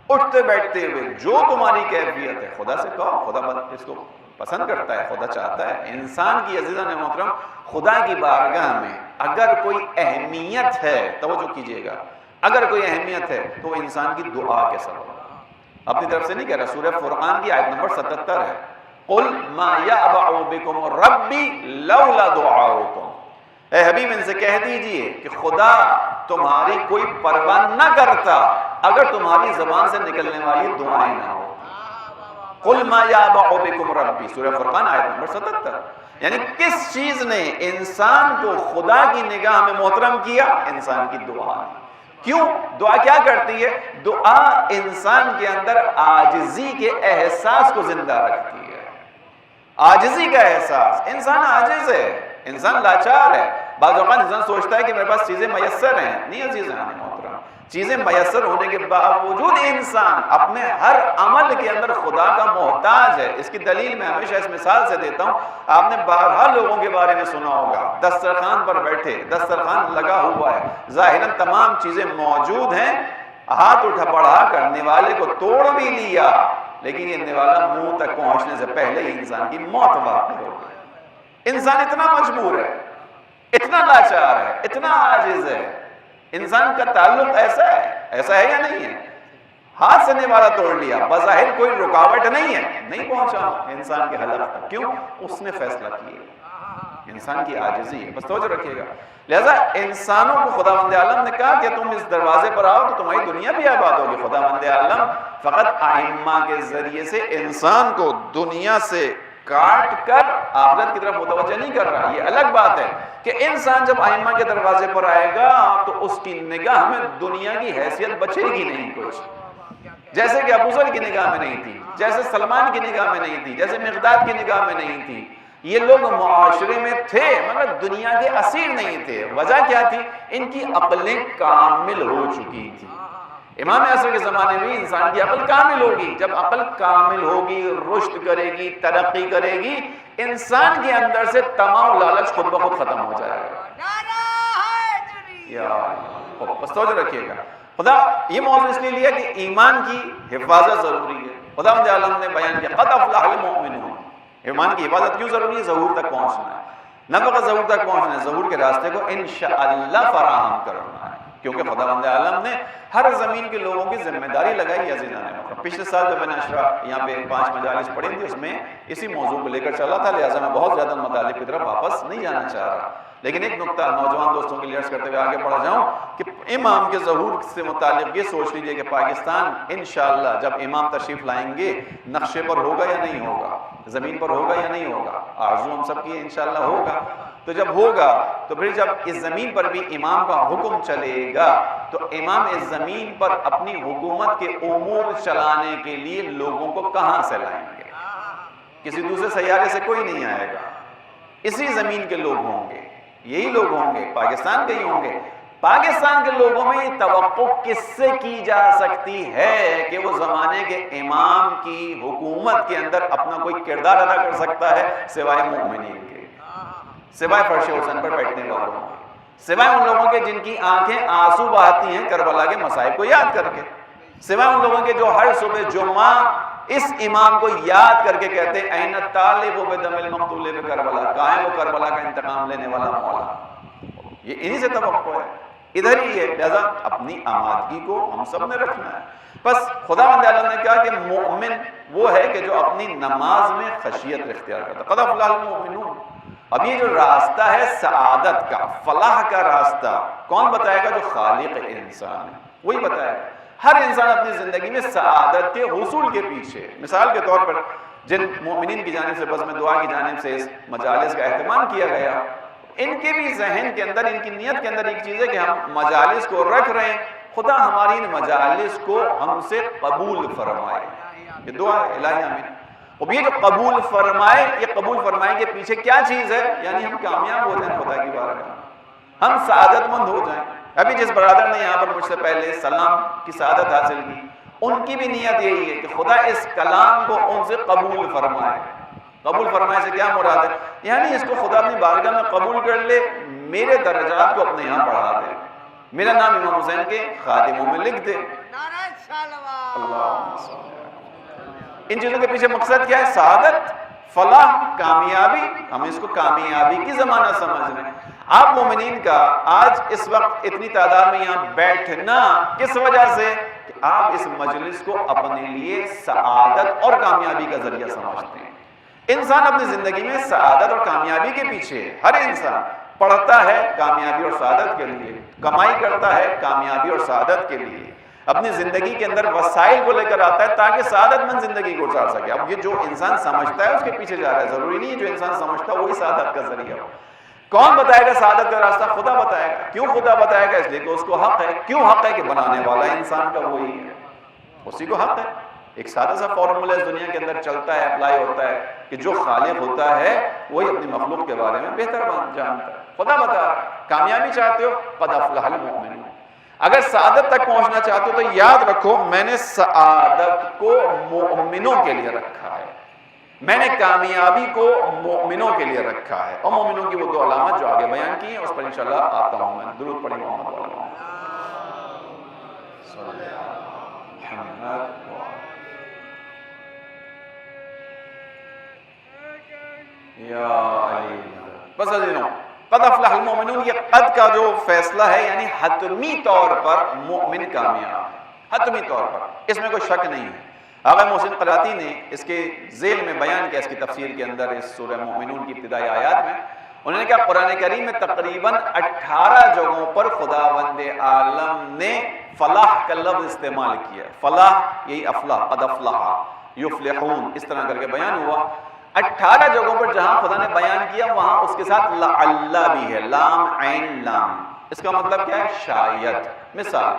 اٹھتے بیٹھتے ہوئے جو تمہاری کیفیت ہے خدا سے کہو، خدا اس کو پسند کرتا ہے، خدا چاہتا ہے انسان کی عزیزان محترم خدا کی بارگاہ میں اگر کوئی اہمیت ہے، توجہ کیجئے گا، اگر کوئی اہمیت ہے تو وہ انسان کی دعا کے سبب۔ اپنی طرف سے نہیں کہہ رہا، سورہ فرقان کی آیت نمبر 77 ہے، قُلْ مَا يَعْبَعُ بِكُمْ رَبِّي لَوْلَا دُعَاؤُكُمْ۔ اے حبیب ان سے کہہ دیجئے کہ خدا تمہاری کوئی پرواہ نہ کرتا اگر تمہاری زبان سے نکلنے والی دعائیں نہ ہو۔ قُلْ مَا يَعْبَعُ بِكُمْ رَبِّي، سورہ فرقان آیت نمبر 77۔ یعنی کس چیز نے انسان کو خدا کی نگاہ میں محترم کیا؟ انسان کی دعا نے۔ کیوں؟ دعا کیا کرتی ہے؟ دعا انسان کے اندر عاجزی کے احساس کو زندہ رکھتی ہے، عاجزی کا احساس۔ انسان عاجز ہے، انسان لاچار ہے، بعض اوقات انسان سوچتا ہے کہ میرے پاس چیزیں میسر ہیں، نہیں عزیزان محترم، چیزیں میسر ہونے کے باوجود انسان اپنے ہر عمل کے اندر خدا کا محتاج ہے۔ اس کی دلیل میں ہمیشہ اس مثال سے دیتا ہوں، آپ نے بارہا لوگوں کے بارے میں سنا ہوگا، دسترخوان پر بیٹھے، دسترخوان لگا ہوا ہے، ظاہراً تمام چیزیں موجود ہیں، ہاتھ اٹھا بڑھا کر نوالے کو توڑ بھی لیا، لیکن یہ نوالا منہ تک پہنچنے سے پہلے ہی انسان کی موت واقع ہو گئی۔ انسان اتنا مجبور ہے، اتنا لاچار ہے، اتنا عاجز ہے۔ انسان کا تعلق ایسا ہے یا نہیں ہے؟ ہاتھ سے نوالا توڑ لیا، بظاہر کوئی رکاوٹ نہیں ہے، نہیں پہنچا انسان کے حلق تک۔ کیوں؟ اس نے فیصلہ کیا، انسان کی عاجزی ہے۔ بس توجہ رکھیے گا، لہذا انسانوں کو خداوند عالم نے کہا کہ تم اس دروازے پر آؤ تو تمہاری دنیا بھی آباد ہوگی۔ خداوند عالم فقط ائمہ کے ذریعے سے انسان کو دنیا سے کاٹ کر آخرت کی طرف متوجہ نہیں کر رہا۔ یہ الگ بات ہے کہ انسان جب ائمہ کے دروازے پر آئے گا تو اس کی نگاہ میں دنیا کی حیثیت بچے گی نہیں کچھ، جیسے کہ ابو ذر کی نگاہ میں نہیں تھی، جیسے سلمان کی نگاہ میں نہیں تھی، جیسے مقداد کی نگاہ میں نہیں تھی۔ یہ لوگ معاشرے میں تھے مگر دنیا کے اسیر نہیں تھے۔ وجہ کیا تھی؟ ان کی عقلیں کامل ہو چکی تھی۔ امام عصر کے زمانے میں انسان کی عقل کامل ہوگی، جب عقل کامل ہوگی، رشد کرے گی، ترقی کرے گی، انسان کے اندر سے طمع و لالچ خود بخود ختم ہو جائے گا۔ یا بس توجہ رکھیے گا، خدا یہ موضوع اس لیے لیا کہ ایمان کی حفاظت ضروری ہے۔ خداوند عالم نے بیان کیا قد افلح المؤمنون۔ ایمان کی حفاظت کیوں ضروری ہے؟ ظہور تک پہنچنا ہے، نہ فقط ظہور تک پہنچنا ہے، ظہور کے راستے کو انشاءاللہ فراہم کرنا ہے۔ کیونکہ خداوند عالم نے ہر زمین کے لوگوں کی ذمہ داری لگائی ہے عزیزان محترم۔ پچھلے سال جب میں نے اشرا یہاں پہ 5 مجالس پڑھی تھی، اس میں اسی موضوع کو لے کر چلا تھا، لہٰذا میں بہت زیادہ مطالب کی طرف واپس نہیں جانا چاہ رہا، لیکن ایک نقطہ نوجوان دوستوں کے لیے عرض کرتے ہوئے آگے بڑھ جاؤں کہ امام کے ظہور سے متعلق یہ سوچ لیجئے کہ پاکستان انشاءاللہ جب امام تشریف لائیں گے نقشے پر ہوگا یا نہیں ہوگا، زمین پر ہوگا یا نہیں ہوگا، آرزو ہم سب کی انشاءاللہ ہوگا۔ تو جب ہوگا تو پھر جب اس زمین پر بھی امام کا حکم چلے گا تو امام اس زمین پر اپنی حکومت کے امور چلانے کے لیے لوگوں کو کہاں سے لائیں گے؟ کسی دوسرے سیارے سے کوئی نہیں آئے گا، اسی زمین کے لوگ ہوں گے، یہی لوگ ہوں گے، پاکستان کے ہی ہوں گے۔ پاکستان کے لوگوں میں یہ توقع کس سے کی جا سکتی ہے کہ وہ زمانے کے امام کی حکومت کے اندر اپنا کوئی کردار ادا کر سکتا ہے سوائے مومنین کے، سوائے فرش حسین پر بیٹھنے والوں کے، سوائے ان لوگوں کے جن کی آنکھیں آنسو بہاتی ہیں کربلا کے مصائب کو یاد کر کے، سوائے ان لوگوں کے جو ہر صبح جمعہ اس امام کو یاد کر کے کہتے ہیں این الطالب بدم المقتول بکربلا، کہاں ہے وہ کربلا کا انتقام لینے والا مولا؟ یہ انہی سے توقع ہے، ادھر ہی ہے، لہذا اپنی آمادگی کو ہم سب نے رکھنا ہے۔ بس خداوند عالم نے کہا کہ مومن وہ ہے کہ جو اپنی نماز میں خشیت اختیار کرتا ہے۔ قد افلح المؤمنون۔ اب یہ جو راستہ ہے سعادت کا، فلاح کا راستہ کون بتائے گا؟ جو خالق انسان ہے وہی بتائے گا۔ ہر انسان اپنی زندگی میں سعادت کے حصول کے پیچھے، مثال کے طور پر جن مومنین کی جانب سے بزم دعا کی جانب سے اس مجالس کا اہتمام کیا گیا، ان کے بھی ذہن کے اندر، ان کی نیت کے اندر ایک چیز ہے کہ ہم مجالس کو رکھ رہے ہیں، خدا ہماری ان مجالس کو ہم سے قبول فرمائے، یہ دعا ہے الہی آمین۔ اب یہ جو قبول فرمائے، یہ قبول فرمائے کے پیچھے کیا چیز ہے؟ یعنی ہم کامیاب ہو جائیں خدا کی بارگاہ، ہم سعادت مند ہو جائیں۔ ابھی جس برادر نے یہاں پر مجھ سے پہلے سلام کی سعادت حاصل کی، ان کی بھی نیت یہی ہے کہ خدا اس کلام کو ان سے قبول فرمائے۔ قبول فرمائے سے کیا مراد ہے؟ یعنی اس کو خدا اپنی بارگاہ میں قبول کر لے، میرے درجات کو اپنے یہاں بڑھا دے، میرا نام امام حسین کے خادموں میں لکھ دے۔ نعرہ سلوات۔ اللہ، ان چیزوں کے پیچھے مقصد کیا ہے؟ سعادت، فلاح، کامیابی۔ ہم اس کو کامیابی کی زمانہ سمجھ رہے ہیں۔ آپ مومنین کا آج اس وقت اتنی تعداد میں یہاں بیٹھنا کس وجہ سے؟ کہ آپ اس مجلس کو اپنے لیے سعادت اور کامیابی کا ذریعہ سمجھتے ہیں۔ انسان اپنی زندگی میں سعادت اور کامیابی کے پیچھے، ہر انسان پڑھتا ہے کامیابی اور سعادت کے لیے، کمائی کرتا ہے کامیابی اور سعادت کے لیے، اپنی زندگی کے اندر وسائل کو لے کر آتا ہے تاکہ سعادت مند زندگی گزار سکے۔ اب یہ جو انسان سمجھتا ہے اس کے پیچھے جا رہا ہے، ضروری نہیں ہے جو انسان سمجھتا ہے وہی سعادت کا ذریعہ ہو۔ کون بتائے گا سعادت کا راستہ؟ خدا بتائے گا۔ کیوں خدا بتائے گا؟ اس لیے کہ اس کو حق ہے۔ کیوں حق ہے؟ کہ بنانے والا انسان کا وہی ہے، اسی کو حق ہے۔ ایک سادہ سا فارمولا اس دنیا کے اندر چلتا ہے، اپلائی ہوتا ہے کہ جو خالق ہوتا ہے وہی اپنی مخلوق کے بارے میں بہتر جانتا ہے۔ خدا بتا رہا ہے، کامیابی چاہتے ہو قد افلح المؤمنون۔ اگر سعادت تک پہنچنا چاہتے ہو تو یاد رکھو میں نے سعادت کو مومنوں کے لیے رکھا ہے، میں نے کامیابی کو مومنوں کے لیے رکھا ہے، اور مومنوں کی وہ دو علامات جو آگے بیان کی ہیں اس پر انشاءاللہ آتا ہوں میں۔ درود پڑھیں محمد صلی اللہ علیہ وسلم۔ یا علی بس عزیزوں، قد افلح المؤمنون، یہ قد کا جو فیصلہ ہے یعنی حتمی طور پر مومن کامیاب ہے، حتمی طور پر، اس میں کوئی شک نہیں ہے۔ آقا محسن قراتی نے اس کے ذیل میں بیان کیا، اس کی تفسیر کے اندر اس سورہ مومنون کی ابتدائی آیات میں انہوں نے کہا قرآن کریم میں تقریباً 18 جگہوں پر خداوند عالم نے فلاح کا لفظ استعمال کیا۔ فلاح یہی افلاح، قد افلح یفلحون، اس طرح کر کے بیان ہوا۔ 18 جگہوں پر جہاں خدا نے بیان کیا وہاں اس کے ساتھ لعل بھی ہے، لام عین لام، اس کا مطلب کیا ہے؟ شاید۔ مثال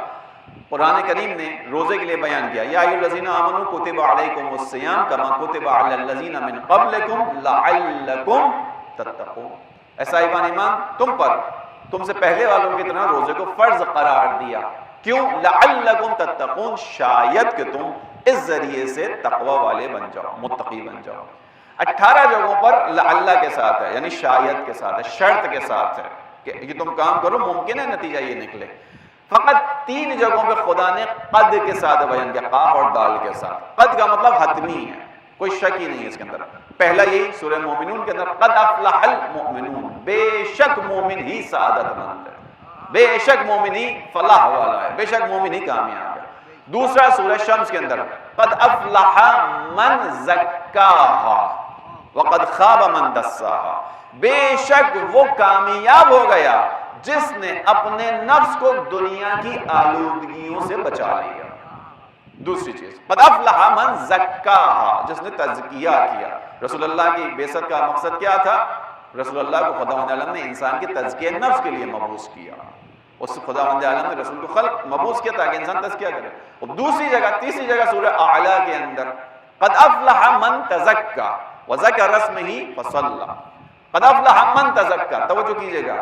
قرآن کریم نے روزے کے لیے بیان کیا، یا ایھا الذین آمنوا کتب علیکم الصیام کما کتب علی الذین من قبلکم لعلکم تتقون، اے صاحبان ایمان تم پر تم سے پہلے والوں کی طرح روزے کو فرض قرار دیا، کیوں؟ لعلکم تتقون، شاید کہ تم اس ذریعے سے تقوی والے بن جاؤ، متقی بن جاؤ۔ 18 جگہوں پر لعل کے ساتھ ہے، یعنی شاید کے ساتھ ہے، شرط کے ساتھ ہے کہ یہ تم کام کرو ممکن ہے نتیجہ یہ نکلے۔ فقط 3 جگہوں پہ خدا نے قد کے ساتھ بیان کیا، قاف اور دال کے ساتھ۔ قد کا مطلب حتمی ہے، کوئی شک ہی نہیں ہے اس کے اندر۔ پہلا یہی سورہ مومنون کے اندر، قد افلح المؤمنون، بے شک مومن ہی سعادت مند ہے، بے شک مومنی فلاح والا ہے، بے شک مومنی کامیاب ہے۔ دوسرا سورہ شمس کے اندر قد افلح من زکاہا وقد خواب من دساہا، بے شک وہ کامیاب ہو گیا جس نے اپنے نفس کو دنیا کی آلودگیوں سے بچا لیا۔ دوسری چیز قد افلح من زکاہا، جس نے تزکیہ کیا۔ رسول اللہ کی بعثت کا مقصد کیا تھا؟ رسول اللہ کو خداوند عالم نے انسان کے تزکیہ نفس کے لیے مبعوث کیا، اس خداوند عالم نے رسول کو خلق مبعوث کیا تاکہ انسان تزکیہ کرے۔ اور دوسری جگہ، تیسری جگہ سورہ اعلیٰ کے اندر قد افلح من تزکا وذکر اسمہ فصلی، قد افلح من تزکا، توجہ کیجئے گا،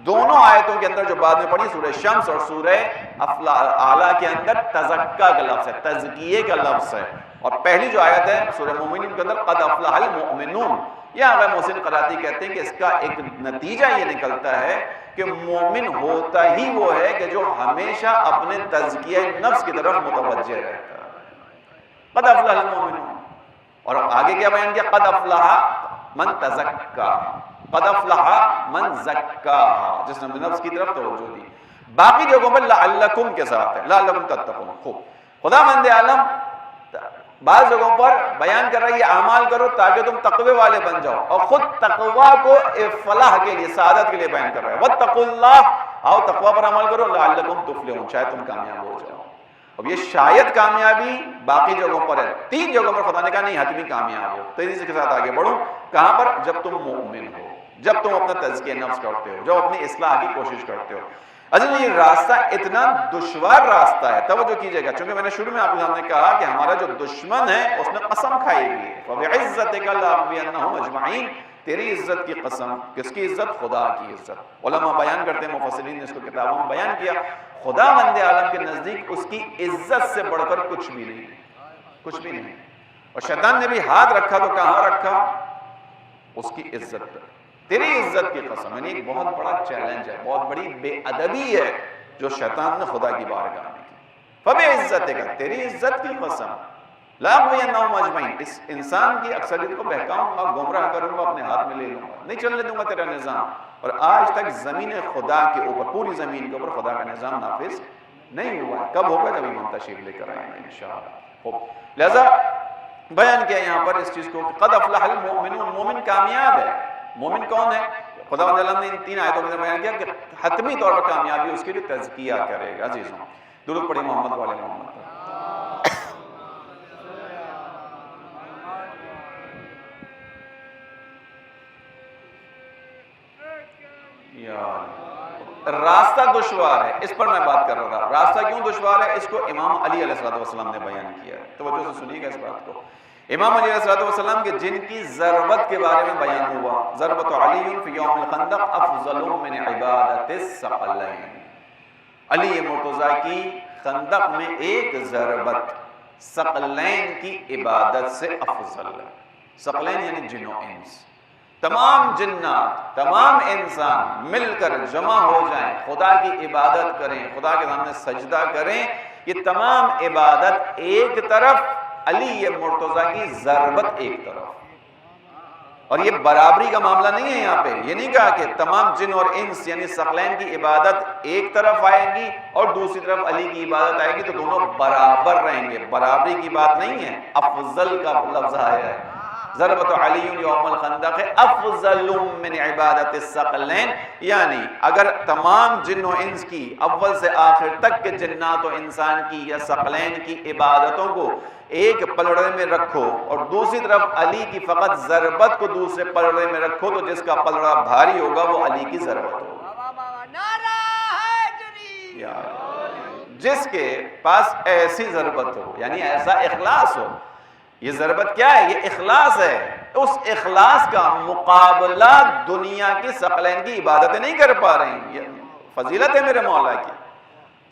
دونوں آیتوں کے اندر جو بعد میں پڑھی سورہ شمس اور سورہ اعلیٰ کے اندر تزکا کا لفظ ہے، تزکیے کا لفظ ہے، اور پہلی جو آیت ہے سورہ مومنون کے اندر قد افلح المؤمنون، یہاں غیر محسن قراتی کہتے ہیں کہ اس کا ایک نتیجہ یہ نکلتا ہے کہ مومن ہوتا ہی وہ ہے کہ جو ہمیشہ اپنے تزکیہ نفس کی طرف متوجہ رہتا ہے۔ قد افلح المؤمنون، اور آگے کیا بیان کیا؟ قد افلح من تزکا، قد افلح من زکاہا، جس نے اپنے نفس کی طرف توجہ دی۔ باقی جگہوں پر لعلکم کے ساتھ ہے، لعلکم تتقون۔ خوب، خداوند عالم بعض جگہوں پر بیان کر رہا ہے یہ اعمال کرو تاکہ تم تقوی والے بن جاؤ، اور خود تقوی کو فلاح کے لیے، سعادت کے لیے بیان کر رہا ہے، واتقوا اللہ، آؤ تقوی پر عمل کرو، لعلکم تفلحون، شاید تم کامیاب ہو جاؤ۔ اب یہ شاید کامیابی باقی جگہوں پر ہے، 3 جگہوں پر خدا نے کہا نہیں حتمی کامیاب ہو۔ تیزی کے ساتھ آگے بڑھو، کہاں پر؟ جب تم مومن ہو، جب تم اپنا تزکیہ نفس کرتے ہو، جب اپنی اصلاح کی کوشش کرتے ہو۔ عزیز، یہ راستہ اتنا دشوار راستہ ہے، توجہ کیجئے گا، چونکہ میں نے شروع میں آپ کے سامنے کہا کہ ہمارا جو دشمن ہے اس نے قسم کھائی ہوئی ہے، فَبِعِزَّتِكَ لَأَغْوِيَنَّهُمْ أَجْمَعِينَ، تیری عزت کی قسم، کس کی عزت؟ خدا کی عزت۔ علماء بیان کرتے ہیں، مفسرین نے اس کو کتابوں میں بیان کیا، خداوند عالم کے نزدیک اس کی عزت سے بڑھ کر کچھ بھی نہیں، کچھ بھی نہیں۔ اور شیطان نے بھی ہاتھ رکھا تو کہاں رکھا؟ اس کی عزت پر۔ تیری عزت کی قسم، یعنی ایک بہت بڑا چیلنج ہے، بہت بڑی بے ادبی ہے جو شیطان نے خدا کی بارگاہ میں کی۔ فَبِعِزَّتِكَ، تیری عزت کی قسم، لَأَغْوِيَنَّهُمْ أَجْمَعِينَ، اس انسان کی اکثریت کو بہکاؤں گا، گمراہ کروں گا، اپنے ہاتھ میں لے لوں گا، نہیں چلنے دوں گا تیرا نظام۔ اور آج تک زمین خدا کے اوپر، پوری زمین کے اوپر خدا کا نظام نافذ نہیں ہوا ہے۔ کب ہوگا؟ جب امام تشریف لے کر آئیں گے انشاءاللہ۔ لہذا بیان کیا یہاں پر اس چیز کو، قد افلح المؤمنون، مومن کامیاب ہے۔ مومن کون ہے؟ خداوند عالم نے ان 3 آیتوں میں بیان کیا کہ حتمی طور پر کامیابی اس کے لیے تزکیہ کرے گا۔ عزیزوں، درود پڑھیں محمد والے محمد پر۔ راستہ دشوار ہے، اس پر میں بات کر رہا تھا۔ راستہ کیوں دشوار ہے؟ اس کو امام علی علیہ السلام نے بیان کیا ہے، توجہ سے سنیے گا اس بات کو۔ امام علی علیہ السلام کے جن کی ضربت کے بارے میں بیان ہوا، ضربت علی فی یوم الخندق افضل من عبادت الثقلین، علی مرتضیٰ کی خندق میں ایک ضربت ثقلین کی عبادت سے افضل ہے۔ ثقلین یعنی جن و انس، تمام جنات، تمام انسان مل کر جمع ہو جائیں، خدا کی عبادت کریں، خدا کے سامنے سجدہ کریں، یہ تمام عبادت ایک طرف، علی مرتضیٰ کی ضربت ایک طرف۔ اور یہ برابری کا معاملہ نہیں ہے، یہاں پہ یہ نہیں کہا کہ تمام جن اور انس یعنی ثقلین کی عبادت ایک طرف آئے گی اور دوسری طرف علی کی عبادت آئے گی تو دونوں برابر رہیں گے، برابری کی بات نہیں ہے، افضل کا لفظ آیا ہے۔ ضربت علی یوم الخندق افضل من عبادت الثقلین، یعنی اگر تمام جن و انس کی اول سے آخر تک کے جنات و انسان کی یا ثقلین کی عبادتوں کو ایک پلڑے میں رکھو اور دوسری طرف علی کی فقط ضربت کو دوسرے پلڑے میں رکھو تو جس کا پلڑا بھاری ہوگا وہ علی کی ضربت ہوگا۔ جس کے پاس ایسی ضربت ہو، یعنی ایسا اخلاص ہو، یہ ضربت کیا ہے؟ یہ اخلاص ہے، اس اخلاص کا مقابلہ دنیا کی ثقلین کی عبادتیں نہیں کر پا رہی ہیں۔ یہ فضیلت ہے میرے مولا کی،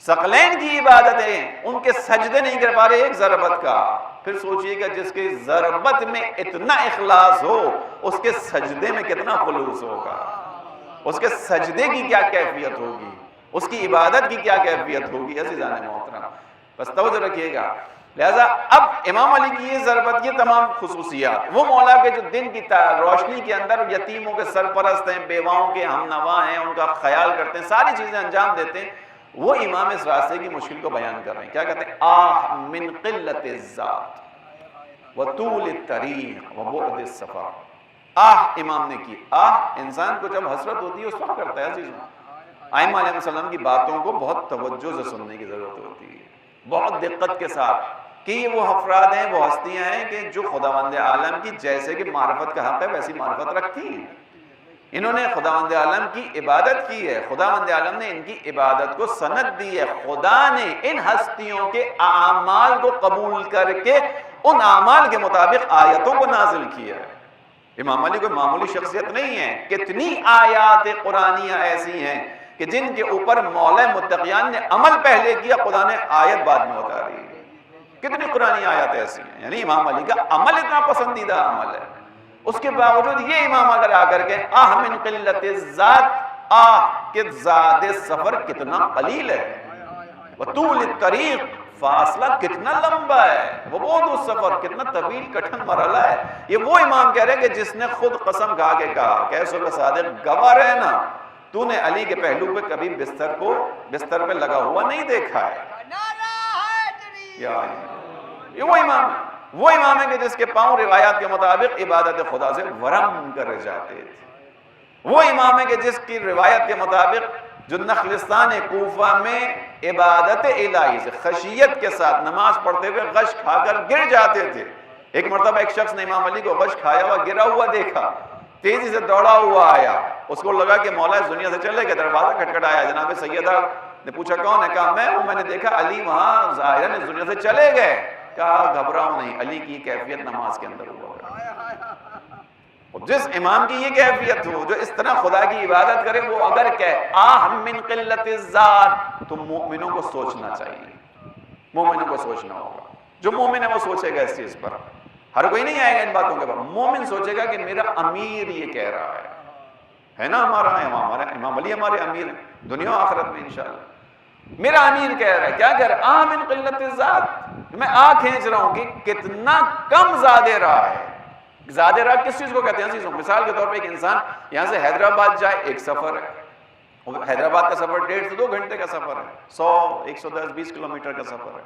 ثقلین کی عبادتیں ان کے سجدے نہیں کر پا رہے ایک ضربت کا۔ پھر سوچئے گا جس کے ضربت میں اتنا اخلاص ہو اس کے سجدے میں کتنا خلوص ہوگا، اس کے سجدے کی کیا کیفیت ہوگی، اس کی عبادت کی کیا کیفیت ہوگی۔ عزیزان محترم بس توجہ رکھیے گا، لہذا اب امام علی کی یہ ضربت، یہ تمام خصوصیات، وہ مولا کے جو دن کی روشنی کے اندر یتیموں کے سرپرست ہیں، بیواؤں کے ہم نوا ہیں، ان کا خیال کرتے ہیں، ساری چیزیں انجام دیتے ہیں، وہ امام اس راستے کی مشکل کو بیان کر رہے ہیں. کیا کہتے ہیں؟ آہ من قلت الذات وطول الطریق وبعد السفر. آہ امام نے کی. آہ انسان کو جب حسرت ہوتی ہے اس وقت کرتا ہے عزیزوں. ائمہ علیہ السلام کی باتوں کو بہت توجہ سے سننے کی ضرورت ہوتی ہے، بہت دقت کے ساتھ، کہ یہ وہ افراد ہیں، وہ ہستیاں ہیں کہ جو خداوند عالم کی جیسے کہ معرفت کا حق ہے ویسی معرفت رکھتی ہیں. انہوں نے خداوند عالم کی عبادت کی ہے، خداوند عالم نے ان کی عبادت کو سند دی ہے. خدا نے ان ہستیوں کے اعمال کو قبول کر کے ان اعمال کے مطابق آیتوں کو نازل کیا ہے. امام علی کوئی معمولی شخصیت نہیں ہے. کتنی آیات قرآنیہ ایسی ہیں کہ جن کے اوپر مولا متقیان نے عمل پہلے کیا، خدا نے آیت بعد میں اتاری ہے. کتنی قرآنی آیات ایسی ہیں. یعنی امام علی کا عمل اتنا پسندیدہ عمل ہے، اس کے باوجود یہ امام اگر آ کر کے آہ من قلت الذات، آہ کہ زاد سفر کتنا قلیل ہے، وطول الطریق فاصلہ کتنا لمبا ہے، وبعد السفر کتنا طویل کٹھن مرحلہ ہے. یہ وہ امام کہہ رہے ہیں کہ جس نے خود قسم کھا کے کہا کہ اے صبح صادق گواہ رہنا، تو نے علی کے پہلو پہ کبھی بستر پہ لگا ہوا نہیں دیکھا ہے. یہ وہ امام ہے، وہ امام ہے کہ جس کے پاؤں روایات کے مطابق عبادت خدا سے ورم کر جاتے تھے. وہ امام ہے کہ جس کی روایت کے مطابق جو نخلستان کوفہ میں عبادت الہی سے خشیت کے ساتھ نماز پڑھتے ہوئے غش کھا کر گر جاتے تھے. ایک مرتبہ ایک شخص نے امام علی کو غش کھایا ہوا گرا ہوا دیکھا، تیزی سے دوڑا ہوا آیا، اس کو لگا کہ مولا اس دنیا سے چلے گئے. دروازہ کھٹکھٹایا، جناب سیدہ نے پوچھا کون ہے؟ کہا میں ہوں، میں نے دیکھا علی وہاں ظاہراً اس دنیا سے چلے گئے. کہا گھبراؤ نہیں، علی کی کیفیت نماز کے اندر ہوا. جس امام کی یہ کیفیت ہو، جو اس طرح خدا کی عبادت کرے، وہ اگر کہے آہ من قلت الذات، تو مومنوں کو سوچنا چاہیے، مومنوں کو سوچنا ہوگا. جو مومن ہے وہ سوچے گا اس چیز پر. ہر کوئی نہیں آئے گا ان باتوں کے بعد. مومن سوچے گا کہ میرا امیر یہ کہہ رہا ہے نا، ہمارا امام علی ہمارے امیر ہیں دنیا و آخرت میں انشاءاللہ. میرا امیر کہہ رہا ہے، کیا کہہ رہا ہے؟ آہ من قلت الذات. میں کھینچ رہا ہوں کہ کتنا کم زیادہ رہا ہے. زیادہ راہ کس چیز کو کہتے ہیں عزیزوں؟ مثال کے طور پہ ایک انسان یہاں سے حیدرآباد جائے، ایک سفر ہے. حیدرآباد کا سفر 1.5 سے 2 گھنٹے کا سفر ہے، 100 110 20 کلومیٹر کا سفر ہے.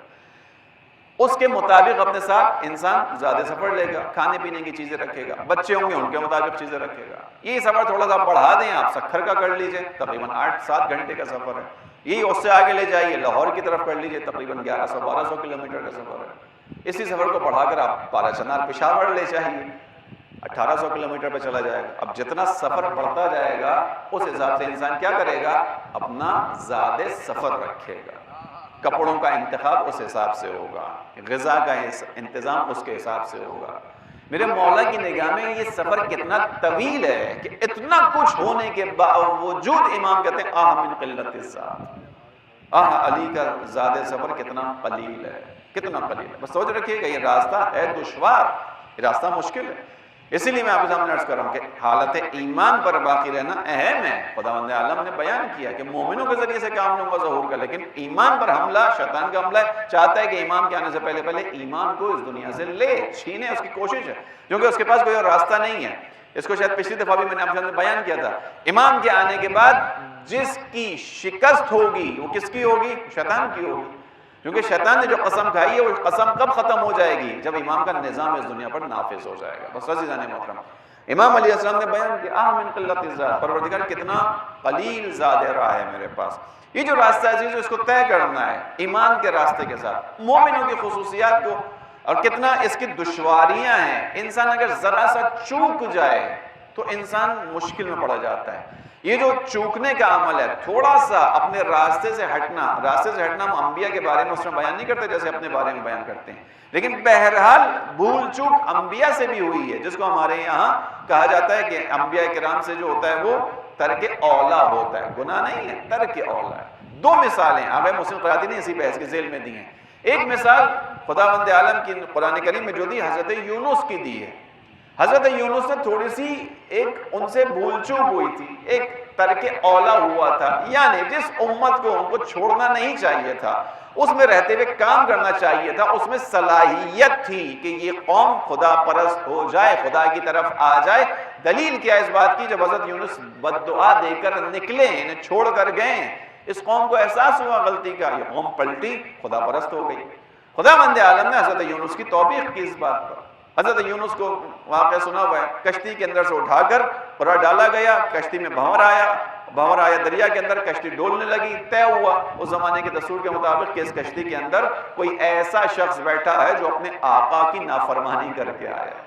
اس کے مطابق اپنے ساتھ انسان زیادہ سفر لے گا، کھانے پینے کی چیزیں رکھے گا، بچے ہوں گے ان کے مطابق چیزیں رکھے گا. یہ سفر تھوڑا سا بڑھا دیں آپ، سکھر کا کر لیجئے، تقریباً 8-7 گھنٹے کا سفر ہے. یہی اس سے آگے لے جائیے، لاہور کی طرف کر لیجئے، تقریباً 1100-1200 کلومیٹر کا سفر ہے. اسی سفر کو بڑھا کر آپ پارا چنار پشاور لے جائیے، 1800 کلومیٹر پہ چلا جائے گا. اب جتنا سفر بڑھتا جائے گا اس حساب سے انسان کیا کرے گا؟ اپنا زیادہ سفر رکھے گا. کپڑوں کا انتخاب اس حساب سے ہوگا، غذا کا انتظام اس کے حساب سے ہوگا. میرے مولا کی نگاہ میں یہ سفر کتنا طویل ہے کہ اتنا کچھ ہونے کے باوجود امام کہتے ہیں آہ من قلت الذات، آہ علی کا زیادہ سفر کتنا قلیل ہے، کتنا قلیل ہے. بس سوچ رکھیے گا یہ راستہ ہے دشوار، یہ راستہ مشکل ہے. اسی لیے میں آپ کے سامنے عرض کر رہا ہوں کہ حالت ایمان پر باقی رہنا اہم ہے. خداوند عالم نے بیان کیا کہ مومنوں کے ذریعے سے کام کا ظہور کا، لیکن ایمان پر حملہ شیطان کا حملہ ہے. چاہتا ہے کہ ایمان کے آنے سے پہلے ایمان کو اس دنیا سے لے چھینے، اس کی کوشش ہے، کیونکہ اس کے پاس کوئی اور راستہ نہیں ہے. اس کو شاید پچھلی دفعہ بھی میں نے آپ کے سامنے بیان کیا تھا. امام کے آنے کے بعد جس کی شکست ہوگی وہ کس کی ہوگی؟ شیطان کی ہوگی. کیونکہ شیطان نے جو قسم کھائی ہے وہ قسم کب ختم ہو جائے گی؟ جب امام کا نظام اس دنیا پر نافذ ہو جائے گا. بس عزیزان محترم، امام علیہ السلام نے بیان کیا آہ من قلت الذات، پروردگار کتنا قلیل زیادہ راہ ہے میرے پاس. یہ جو راستہ عزیز اس کو طے کرنا ہے ایمان کے راستے کے ساتھ، مومنوں کی خصوصیات کو، اور کتنا اس کی دشواریاں ہیں. انسان اگر ذرا سا چوک جائے تو انسان مشکل میں پڑ جاتا ہے. یہ جو چوکنے کا عمل ہے، تھوڑا سا اپنے راستے سے ہٹنا ہم انبیاء کے بارے میں اس میں بیان نہیں کرتے جیسے اپنے بارے میں بیان کرتے ہیں، لیکن بہرحال بھول چوک انبیاء سے بھی ہوئی ہے، جس کو ہمارے یہاں کہا جاتا ہے کہ انبیاء کرام سے جو ہوتا ہے وہ ترک اولا ہوتا ہے، گناہ نہیں ہے، ترک اولا ہے. 2 مثالیں آغا مسلم قیادی نے اسی بحث کے ذیل میں دی ہیں. ایک مثال خداوند عالم کی قرآن کریم میں جو دی حضرت یونس کی دی ہے. حضرت یونس نے تھوڑی سی ایک ان سے بھول چوک ہوئی تھی، ایک ترک اولا ہوا تھا، یعنی جس امت کو ان کو چھوڑنا نہیں چاہیے تھا، اس میں رہتے ہوئے کام کرنا چاہیے تھا، اس میں صلاحیت تھی کہ یہ قوم خدا پرست ہو جائے، خدا کی طرف آ جائے۔ دلیل کیا اس بات کی؟ جب حضرت یونس بد دعا دے کر نکلے، انہیں چھوڑ کر گئے، اس قوم کو احساس ہوا غلطی کا، یہ قوم پلٹی، خدا پرست ہو گئی۔ خدا بند عالم نے حضرت یونس کی توبیخ کی اس بات پر۔ حضرت یونس کو واقعہ سنا ہوا ہے، کشتی کے اندر سے اٹھا کر پورا ڈالا گیا، کشتی میں بھنور آیا دریا کے اندر، کشتی ڈولنے لگی، طے ہوا اس زمانے کے دستور کے مطابق کہ اس کشتی کے اندر کوئی ایسا شخص بیٹھا ہے جو اپنے آقا کی نافرمانی کر کے آیا ہے،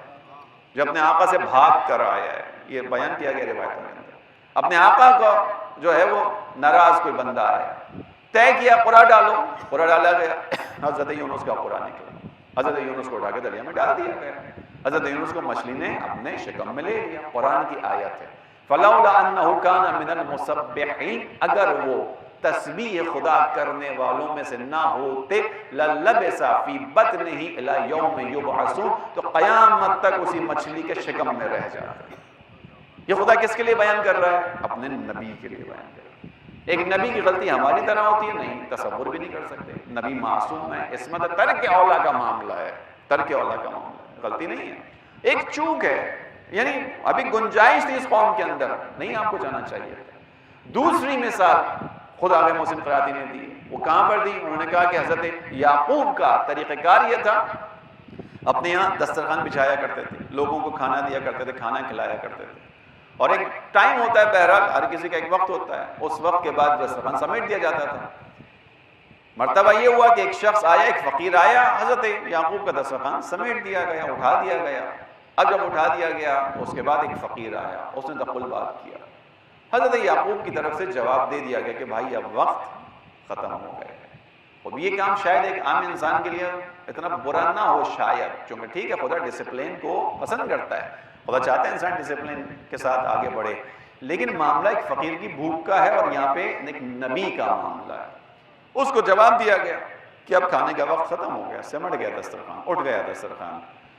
جو اپنے آقا سے بھاگ کر آیا ہے، یہ بیان کیا گیا روایتوں کے اندر۔ اپنے آقا کا جو ہے وہ ناراض کوئی بندہ آیا، طے کیا پورا ڈالو، پورا ڈالا گیا، حضرت یونس کا پورا نکلا، حضرت یونس کو اٹھا کے دریا میں ڈال دیا گیا، حضرت یونس کو مچھلی نے اپنے شکم میں لے لیا۔ قرآن کی آیت ہے فَلَوْلَا أَنَّهُ كَانَ مِنَ الْمُسَبِّحِينَ، اگر وہ تسبیح خدا کرنے والوں میں سے نہ ہوتے، لَلَّبِثَ فِي بَطْنِهِ إِلَى يَوْمِ يُبْعَثُونَ، تو قیامت تک اسی مچھلی کے شکم میں رہ جاتا۔ یہ خدا کس کے لیے بیان کر رہا ہے؟ اپنے نبی کے لیے بیان کر رہا ہے۔ ایک نبی کی غلطی ہماری طرح ہوتی ہے نہیں، تصور بھی نہیں کر سکتے، نبی معصوم ہے، عصمت ترک اولا کا معاملہ ہے، ترک اولا کا معاملہ ہے، غلطی نہیں ہے، ایک چوک ہے، یعنی ابھی گنجائش تھی اس قوم کے اندر، نہیں آپ کو جانا چاہیے۔ دوسری مثال خدا کے محسن قرادی نے دی، وہ کہاں پر دی؟ انہوں نے کہا کہ حضرت یعقوب کا طریقہ کار یہ تھا، اپنے یہاں دسترخوان بچھایا کرتے تھے، لوگوں کو کھانا دیا کرتے تھے، کھانا کھلایا کرتے تھے، اور ایک ٹائم ہوتا ہے، بہرحال ہر کسی کا ایک وقت ہوتا ہے، اس وقت کے بعد دسترخوان سمیٹ دیا جاتا تھا۔ مرتبہ یہ ہوا کہ ایک شخص آیا، ایک فقیر آیا، حضرت یعقوب کا دسترخوان سمیٹ دیا گیا، اٹھا دیا گیا۔ اب جب اٹھا دیا گیا اس کے بعد ایک فقیر آیا، اس نے دخل بات کیا، حضرت یعقوب کی طرف سے جواب دے دیا گیا کہ بھائی اب وقت ختم ہو گئے۔ اب یہ کام شاید ایک عام انسان کے لیے اتنا برا نہ ہو شاید، چونکہ ٹھیک ہے خدا ڈسپلین کو پسند کرتا ہے، خدا چاہتا ہے انسان ڈسپلین کے ساتھ آگے بڑھے، لیکن معاملہ ایک فقیر کی بھوک کا ہے اور یہاں پہ ایک نبی کا معاملہ ہے۔ اس کو جواب دیا گیا کہ اب کھانے کا وقت ختم ہو گیا، سمٹ گیا دسترخوان، اٹھ گیا دسترخوان،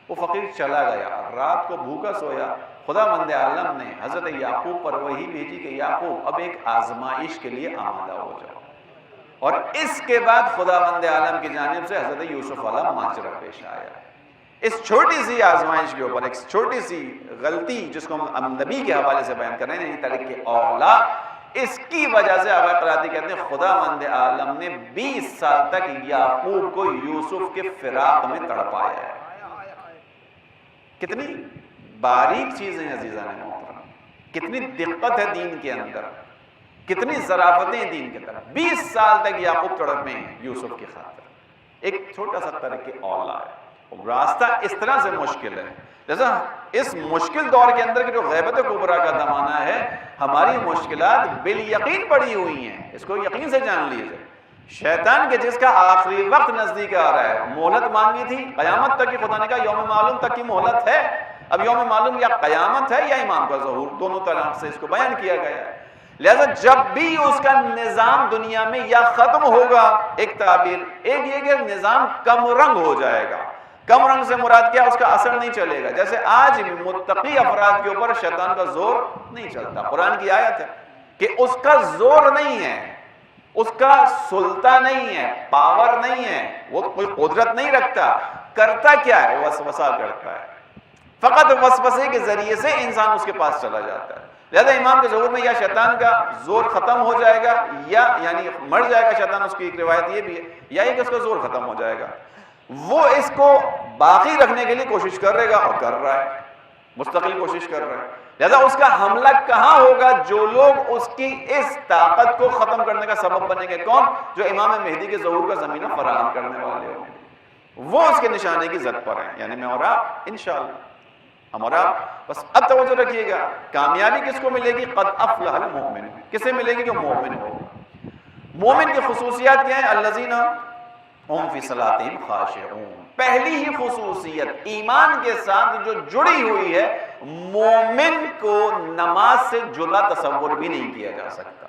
وہ فقیر چلا گیا، رات کو بھوکا سویا۔ خدا بند عالم نے حضرت یعقوب پر وحی بھیجی کہ یعقوب اب ایک آزمائش کے لیے آمادہ ہو جاؤ، اور اس کے بعد خدا بند عالم کی جانب سے حضرت یوسف والا ماجرا پیش آیا۔ اس چھوٹی سی آزمائش کے اوپر ایک چھوٹی سی غلطی جس کو ہم نبی کے حوالے سے بیان کر رہے ہیں، ترک اولا، اس کی وجہ سے آقا قرادی کہتے ہیں خدا بند عالم نے 20 سال تک یعقوب کو یوسف کے فراق میں تڑپایا ہے۔ کتنی باریک چیزیں عزیزان محترم، کتنی دقت ہے دین کے اندر، کتنی ظرافتیں دین کے اندر۔ 20 سال تک یعقوب تڑپے ہیں یوسف کی خاطر، ایک چھوٹا سا ترک اولا ہے۔ راستہ اس طرح سے مشکل ہے، جیسا اس مشکل دور کے اندر جو غیبت کبریٰ کا زمانہ ہے، ہماری مشکلات بالیقین پڑی ہوئی ہیں، اس کو یقین سے جان لیجیے۔ شیطان کے جس کا آخری وقت نزدیک آ رہا ہے، مہلت مانگی تھی قیامت تک کی، خدا نے کہا یوم معلوم تک کی مہلت ہے، اب یوم معلوم یا قیامت ہے یا امام کا ظہور، دونوں طرح سے اس کو بیان کیا گیا ہے۔ لہذا جب بھی اس کا نظام دنیا میں یا ختم ہوگا، ایک تعبیر ایک یہ کہ نظام کم رنگ ہو جائے گا۔ کم رنگ سے مراد کیا؟ اس کا اثر نہیں چلے گا، جیسے آج متقی افراد کے اوپر شیطان کا زور نہیں چلتا۔ قرآن کی آیت ہے کہ اس کا زور نہیں ہے، اس کا سلطہ نہیں ہے، پاور نہیں ہے، وہ کوئی قدرت نہیں رکھتا، کرتا کیا ہے؟ وسوسہ کرتا ہے، فقط وسوسے کے ذریعے سے انسان اس کے پاس چلا جاتا ہے۔ لہذا امام کے ظہور میں یا شیطان کا زور ختم ہو جائے گا، یا یعنی مر جائے گا شیطان، اس کی ایک روایت یہ بھی ہے، یا کہ اس کا زور ختم ہو جائے گا۔ وہ اس کو باقی رکھنے کے لیے کوشش کرے گا، اور کر رہا ہے، مستقل کوشش کر رہا ہے۔ لہذا اس کا حملہ کہاں ہوگا؟ جو لوگ اس کی اس طاقت کو ختم کرنے کا سبب بنیں گے، کون؟ جو امام مہدی کے ظہور کا زمینہ فراہم کرنے والے ہوں گے، وہ اس کے نشانے کی زد پر ہیں، یعنی میں اور آپ انشاءاللہ، ہم اور آپ بس اب توجہ رکھیے گا، کامیابی کس کو ملے گی؟ قد افلح المؤمن، کسے ملے گی؟ جو مومن ہوگا۔ مومن کی خصوصیات کیا ہیں؟ الذین ہم فی صلاتہم خاشعون، پہلی ہی خصوصیت ایمان کے ساتھ جو جڑی ہوئی ہے، مومن کو نماز سے جدا تصور بھی نہیں کیا جا سکتا،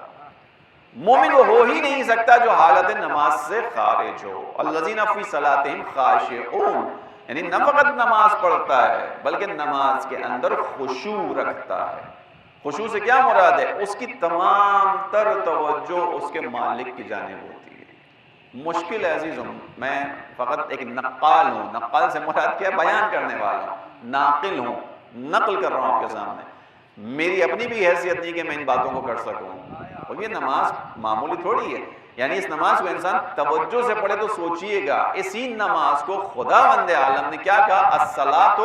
مومن وہ ہو ہی نہیں سکتا جو حالت نماز سے خارج ہو۔ الذین فی صلاتہم خاشعون، یعنی نہ فقط نماز پڑھتا ہے بلکہ نماز کے اندر خشوع رکھتا ہے۔ خشوع سے کیا مراد ہے؟ اس کی تمام تر توجہ اس کے مالک کی جانب ہوتی ہے۔ مشکل ہے عزیزوں، میں فقط ایک نقال ہوں، نقال سے مراد کیا ہے؟ بیان کرنے والا ہوں، ناقل ہوں، نقل کر رہا ہوں آپ کے سامنے۔ میری اپنی بھی حیثیت نہیں کہ میں ان باتوں کو کر سکوں، اور یہ نماز معمولی تھوڑی ہے۔ یعنی اس نماز کو انسان توجہ سے پڑھے تو سوچئے گا، اسی نماز کو خداوند عالم نے کیا کہا؟ الصلاۃ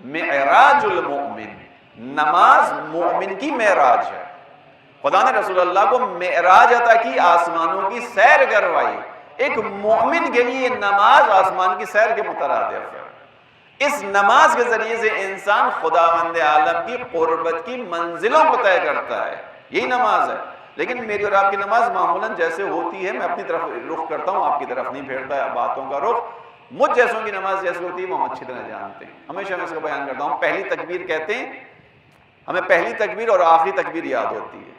معراج المؤمن، نماز مومن کی معراج ہے۔ خدا نے رسول اللہ کو معراج عطا کی، آسمانوں کی سیر کروائی۔ ایک مومن کے لیے نماز آسمان کی سیر کے مترادف ہے۔ اس نماز کے ذریعے سے انسان خداوند عالم کی قربت کی منزلوں کو طے کرتا ہے، یہی نماز ہے۔ لیکن میری اور آپ کی نماز معمولاً جیسے ہوتی ہے، میں اپنی طرف رخ کرتا ہوں، آپ کی طرف نہیں پھیرتا ہے باتوں کا رخ۔ مجھ جیسوں کی نماز جیسے ہوتی ہے وہ ہم اچھی طرح جانتے ہیں، ہمیشہ میں اس کو بیان کرتا ہوں۔ پہلی تکبیر کہتے ہیں، ہمیں پہلی تکبیر اور آخری تکبیر یاد ہوتی ہے۔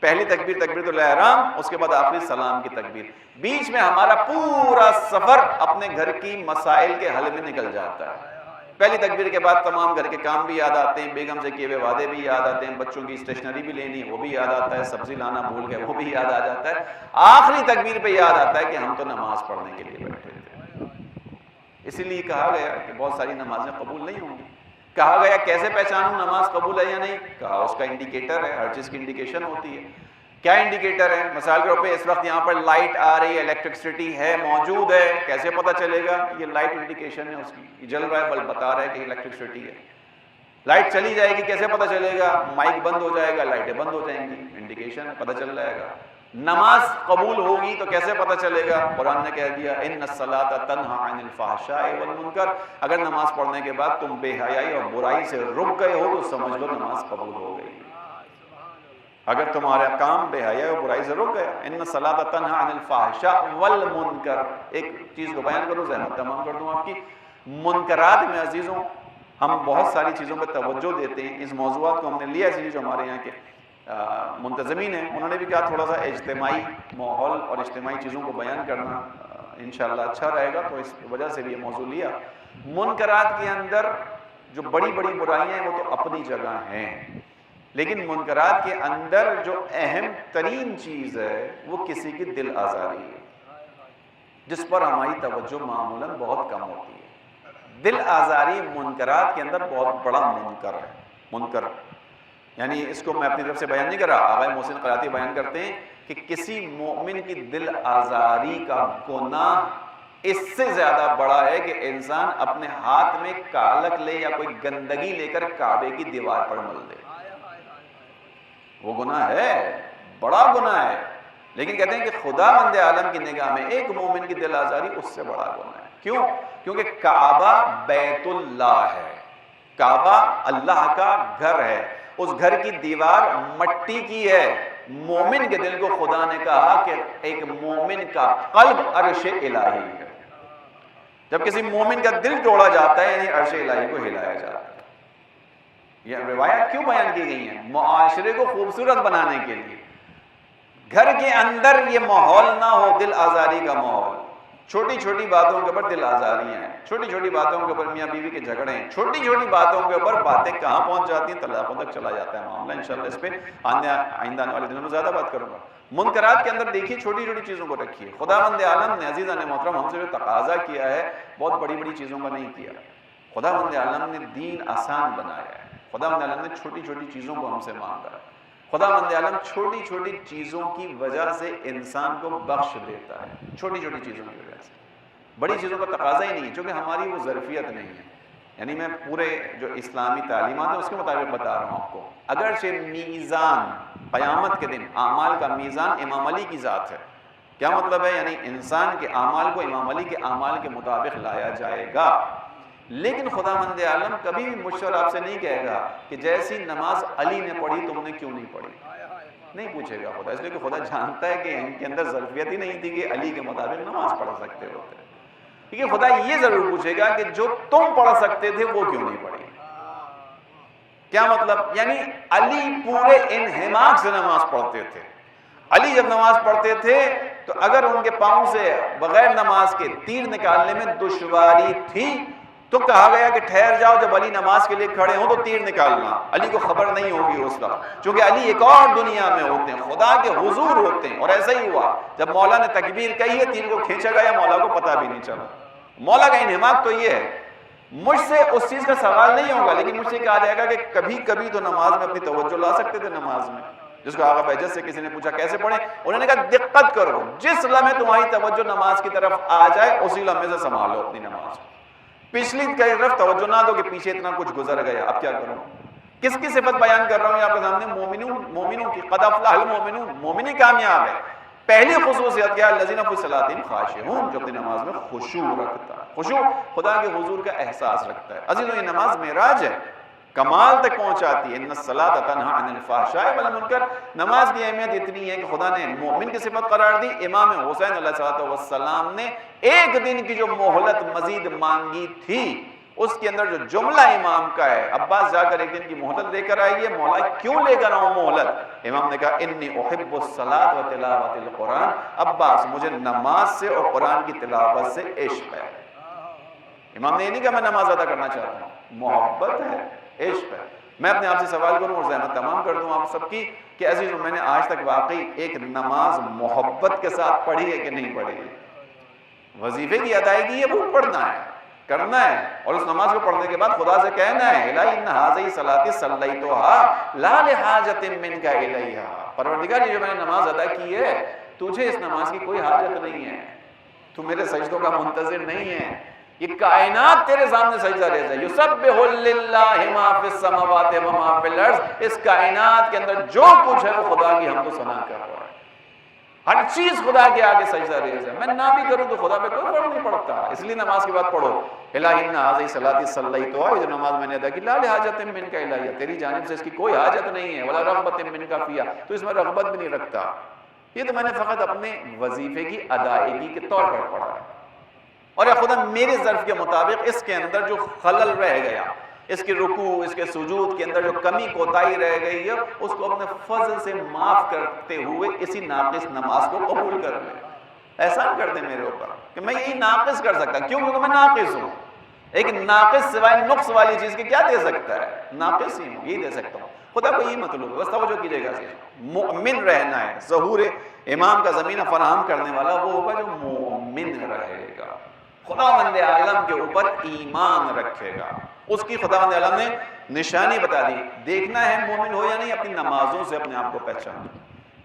پہلی تکبیر تکبیرۃ الاحرام، اس کے بعد آخری سلام کی تکبیر۔ بیچ میں ہمارا پورا سفر اپنے گھر کی مسائل کے حل میں نکل جاتا ہے۔ پہلی تکبیر کے بعد تمام گھر کے کام بھی یاد آتے ہیں، بیگم سے کیے ہوئے وعدے بھی یاد آتے ہیں، بچوں کی اسٹیشنری بھی لینی ہے وہ بھی یاد آتا ہے، سبزی لانا بھول گئے وہ بھی یاد آ جاتا ہے۔ آخری تکبیر پہ یاد آتا ہے کہ ہم تو نماز پڑھنے کے لیے بیٹھے تھے۔ اسی لیے کہا گیا کہ بہت ساری نمازیں قبول نہیں ہوں گی۔ کہا گیا کیسے پہچانوں نماز قبول ہے یا نہیں؟ کہا اس کا انڈیکیٹر ہے، ہر چیز کی انڈیکیشن ہوتی ہے۔ کیا انڈیکیٹر ہے؟ مثال کے طور پہ اس وقت یہاں پر لائٹ آ رہی ہے، الیکٹرکسٹی ہے، موجود ہے، کیسے پتہ چلے گا؟ یہ لائٹ انڈیکیشن ہے اس کی، یہ جل رہا ہے، بلب بتا رہا ہے کہ الیکٹرکسٹی ہے۔ لائٹ چلی جائے گی کیسے پتہ چلے گا؟ مائک بند ہو جائے گا، لائٹیں بند ہو جائیں گی، انڈیکیشن ہے، پتہ چل جائے گا۔ نماز قبول ہوگی تو کیسے پتہ چلے گا؟ قرآن نے کہہ دیا ان الصلاۃ تنہی عن الفحشاء والمنکر، اگر نماز پڑھنے کے بعد تم بے حیائی اور برائی سے رک گئے ہو تو سمجھ لو نماز قبول ہو گئی۔ اگر تمہارا کام بے حیائی اور برائی سے رک گیا، ان الصلاۃ تنہی عن الفحشاء والمنکر۔ ایک چیز کو بیان کروں، ذہن تمام کر دوں آپ کی۔ منکرات میں عزیزوں ہم بہت ساری چیزوں پہ توجہ دیتے ہیں، اس موضوعات کو ہم نے لیا اس لیے جو ہمارے یہاں کے منتظمین ہیں انہوں نے بھی کہا تھوڑا سا اجتماعی ماحول اور اجتماعی چیزوں کو بیان کرنا انشاءاللہ اچھا رہے گا، تو اس وجہ سے بھی یہ موضوع لیا۔ منکرات کے اندر جو بڑی بڑی برائیاں ہیں وہ تو اپنی جگہ ہیں، لیکن منکرات کے اندر جو اہم ترین چیز ہے وہ کسی کی دل آزاری ہے، جس پر ہماری توجہ معمولاً بہت کم ہوتی ہے۔ دل آزاری منکرات کے اندر بہت بڑا منکر ہے۔ منکر یعنی اس کو میں اپنی طرف سے بیان نہیں کر رہا، آقا محسن قراطی بیان کرتے ہیں کہ کسی مومن کی دل آزاری کا گناہ اس سے زیادہ بڑا ہے کہ انسان اپنے ہاتھ میں کالک لے یا کوئی گندگی لے کر کعبے کی دیوار پر مل دے۔ وہ گناہ ہے، بڑا گناہ ہے، لیکن کہتے ہیں کہ خداوند عالم کی نگاہ میں ایک مومن کی دل آزاری اس سے بڑا گناہ ہے۔ کیوں؟ کیونکہ کعبہ بیت اللہ ہے، کعبہ اللہ کا گھر ہے، اس گھر کی دیوار مٹی کی ہے۔ مومن کے دل کو خدا نے کہا کہ ایک مومن کا قلب عرش الہی ہے۔ جب کسی مومن کا دل توڑا جاتا ہے یعنی عرش الہی کو ہلایا جاتا ہے۔ یہ روایات کیوں بیان کی گئی ہیں؟ معاشرے کو خوبصورت بنانے کے لیے۔ گھر کے اندر یہ ماحول نہ ہو دل آزاری کا ماحول، چھوٹی چھوٹی باتوں کے اوپر دل آزاریاں ہیں، چھوٹی چھوٹی باتوں کے اوپر میاں بیوی کے جھگڑے ہیں، چھوٹی چھوٹی باتوں کے اوپر باتیں کہاں پہنچ جاتی ہیں، طلاقوں تک چلا جاتا ہے معاملہ۔ انشاءاللہ اس پہ آئندہ آنے والے دنوں میں زیادہ بات کروں گا۔ منکرات کے اندر دیکھیے چھوٹی چھوٹی چیزوں کو رکھیے۔ خداوند عالم نے عزیزان محترم ہم سے جو تقاضا کیا ہے بہت بڑی بڑی چیزوں کا نہیں کیا۔ خداوند عالم نے دین آسان بنایا ہے، خداوند عالم نے چھوٹی چھوٹی چیزوں کو ہم سے مانگا ہے۔ خداوند عالم چھوٹی چھوٹی چیزوں کی وجہ سے انسان کو بخش دیتا ہے، چھوٹی چھوٹی چیزوں کی وجہ سے۔ بڑی چیزوں کا تقاضا ہی نہیں ہے، چونکہ ہماری وہ ظرفیت نہیں ہے۔ یعنی میں پورے جو اسلامی تعلیمات ہیں اس کے مطابق بتا رہا ہوں آپ کو۔ اگرچہ میزان قیامت کے دن اعمال کا میزان امام علی کی ذات ہے، کیا مطلب ہے؟ یعنی انسان کے اعمال کو امام علی کے اعمال کے مطابق لایا جائے گا، لیکن خداوند عالم کبھی بھی مجھ سے اور آپ سے نہیں کہے گا کہ جیسی نماز علی نے پڑھی تم نے کیوں نہیں پڑھی، نہیں پوچھے گا خدا، اس لیے کہ خدا جانتا ہے کہ ان کے اندر ظرفیت ہی نہیں تھی کہ علی کے مطابق نماز پڑھ سکتے ہوتے۔ کیونکہ خدا یہ ضرور پوچھے گا کہ جو تم پڑھ سکتے تھے وہ کیوں نہیں پڑھی۔ کیا مطلب؟ یعنی علی پورے انہماک سے نماز پڑھتے تھے۔ علی جب نماز پڑھتے تھے تو اگر ان کے پاؤں سے بغیر نماز کے تیر نکالنے میں دشواری تھی تو کہا گیا کہ ٹھہر جاؤ، جب علی نماز کے لیے کھڑے ہوں تو تیر نکالنا. علی کو خبر نہیں ہوگی اس وقت، چونکہ علی ایک اور دنیا میں ہوتے ہیں، خدا کے حضور ہوتے ہیں. اور ایسا ہی ہوا، جب مولا نے تکبیر کہی ہے تیر کو کھینچا گیا، مولا کو پتہ بھی نہیں چلا. مولا کا انہماک تو یہ ہے، مجھ سے اس چیز کا سوال نہیں ہوگا، لیکن مجھ سے کہا جائے گا کہ کبھی کبھی تو نماز میں اپنی توجہ لا سکتے تھے. نماز میں جس کو آقا بہجت سے کسی نے پوچھا کیسے پڑھیں، انہوں نے کہا دقت کرو، جس لمحے تمہاری توجہ نماز کی طرف آ جائے اسی لمحے سے سنبھالو اپنی نماز. پچھلی طرف توجہ نہ دو کہ پیچھے اتنا کچھ گزر گیا، اب کیا کروں. کس کی صفت بیان کر رہا ہوں آپ کے سامنے؟ مومنوں کی. قد افلح المؤمنون، مومن کامیاب ہے. پہلی خصوصیت کیا؟ الذین فی صلاتہم خاشعون، جو اپنی نماز میں خشوع رکھتا ہے. خشوع خدا کے حضور کا احساس رکھتا ہے. عزیزو یہ نماز معراج ہے، کمال تک پہنچاتی ہے. ان الصلاۃ تنہی عن الفحشاء والمنکر. نماز کی اہمیت اتنی ہے کہ خدا نے مومن کی صفت قرار دی. امام حسین علیہ السلام نے ایک دن کی جو مہلت مزید مانگی تھی، اس کے اندر جو جملہ امام کا ہے، عباس جا کر ایک دن کی مہلت لے کر آئیے. مولا کیوں لے کر آؤں مہلت؟ امام نے کہا انی احب الصلاۃ و تلاوت القرآن. عباس مجھے نماز سے اور قرآن کی تلاوت سے عشق ہے. امام نے یہ نہیں کہا میں نماز ادا کرنا چاہتا ہوں، محبت ہے، عشق ہے. میں اپنے آپ سے سوال کروں اور زحمت تمام کر دوں آپ سب کی کہ عزیزو میں نے آج تک واقعی ایک نماز محبت کے ساتھ پڑھی ہے کہ نہیں پڑھی ہے؟ وظیفے کی ادائیگی ہے، وہ پڑھنا ہے، کرنا ہے، اور اس نماز کو پڑھنے کے بعد خدا سے کہنا ہے الہی ان ھذہ صلاتی صلیتھا لا لحاجۃ منک الیھا. پروردگار یہ جو میں نے نماز ادا کی ہے، تجھے اس نماز کی کوئی حاجت نہیں ہے، تو میرے سجدوں کا منتظر نہیں ہے. یہ کائنات تیرے سامنے سجدہ ریز ہے. یسبح للہ ما فی السماوات و ما فی الارض. اس کائنات کے اندر جو کچھ ہے وہ خدا کی حمد و ثنا کر رہا ہے. ہر چیز خدا کے آگے سجدہ ریز ہے. میں نہ بھی کروں تو خدا پہ کوئی فرق نہیں پڑتا. اس لیے نماز کے بعد پڑھو الہی ان ھذہ صلاتی صلیتھا، یہ جو نماز میں نے ادا کی، لا لحاجۃ منک الیھا، تیری جانب سے اس کی کوئی حاجت نہیں ہے، ولا رغبۃ منک فیھا، تو اس میں رغبت بھی نہیں رکھتا. یہ تو میں نے فقط اپنے وظیفے کی ادائیگی کے طور پر پڑھا ہے. اور یا خدا میرے ظرف کے مطابق اس کے اندر جو خلل رہ گیا، اس کے رکوع، اس کے سجود کے اندر جو کمی کوتاہی رہ گئی ہے، اس کو اپنے فضل سے معاف کرتے ہوئے اسی ناقص نماز کو قبول کر لے. احسان کر دیں میرے اوپر کہ میں یہی ناقص کر سکتا. کیوں؟ کیونکہ میں ناقص ہوں. ایک ناقص سوائے نقص والی چیز کے کیا دے سکتا ہے؟ ناقص ہی ہوں، یہی دے سکتا ہوں. خدا کو یہی مطلوب ہے. بس توجہ کیجئے گا، مؤمن رہنا ہے. ظہور امام کا زمینہ فراہم کرنے والا وہ ہوگا جو مومن رہے گا، خداوند عالم کے اوپر ایمان رکھے گا. اس کی خداوند عالم نے نشانی بتا دی. دیکھنا ہے مومن ہو یا نہیں، اپنی نمازوں سے اپنے آپ کو پہچانو.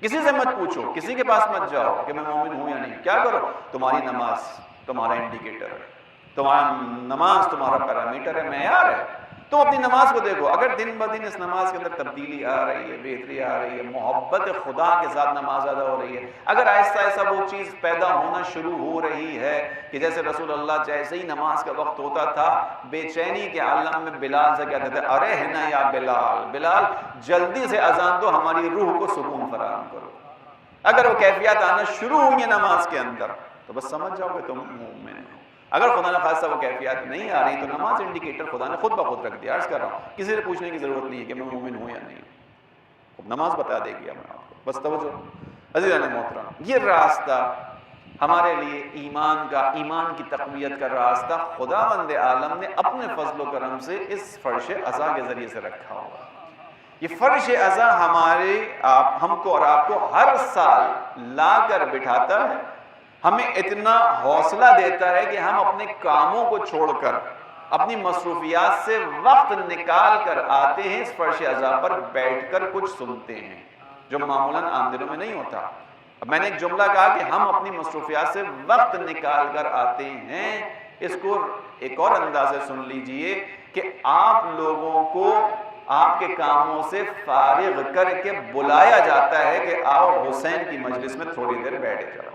کسی سے مت پوچھو، کسی کے پاس مت جاؤ کہ میں مومن ہوں یا نہیں. کیا کرو؟ تمہاری نماز تمہارا انڈیکیٹر ہے، تمہارا نماز تمہارا پیرامیٹر ہے، معیار ہے. تم اپنی نماز کو دیکھو. اگر دن بدن اس نماز کے اندر تبدیلی آ رہی ہے، بہتری آ رہی ہے، محبت خدا کے ساتھ نماز ادا ہو رہی ہے، اگر آہستہ آہستہ وہ چیز پیدا ہونا شروع ہو رہی ہے کہ جیسے رسول اللہ جیسے ہی نماز کا وقت ہوتا تھا بے چینی کے عالم میں بلال سے کہتے تھے ارے ہے نا یا بلال، بلال جلدی سے اذان دو، ہماری روح کو سکون فراہم کرو. اگر وہ کیفیات آنا شروع ہوئی ہیں نماز کے اندر تو بس سمجھ جاؤ کہ تم مومن ہو. اگر خدا نے خاصہ وہ کیفیات نہیں آ رہی تو نماز انڈیکیٹر خدا نے خود بخود رکھ دیا. عرض کر رہا ہوں کسی سے پوچھنے کی ضرورت نہیں ہے کہ میں مومن ہوں یا نہیں. نماز بتا دے گی ہمیں آپ کو. بس توجہ عزیزان محترم، یہ راستہ ہمارے لیے ایمان کی تقویت کا راستہ خداوند عالم نے اپنے فضل و کرم سے اس فرش عزا کے ذریعے سے رکھا ہوگا. یہ فرش عزا ہم کو اور آپ کو ہر سال لا کر بٹھاتا ہے. ہمیں اتنا حوصلہ دیتا ہے کہ ہم اپنے کاموں کو چھوڑ کر اپنی مصروفیات سے وقت نکال کر آتے ہیں، اس فرش عزا پر بیٹھ کر کچھ سنتے ہیں جو معمولاً عام دنوں میں نہیں ہوتا. اب میں نے ایک جملہ کہا کہ ہم اپنی مصروفیات سے وقت نکال کر آتے ہیں. اس کو ایک اور انداز سے سن لیجئے کہ آپ لوگوں کو آپ کے کاموں سے فارغ کر کے بلایا جاتا ہے کہ آؤ حسین کی مجلس میں تھوڑی دیر بیٹھ جاؤ.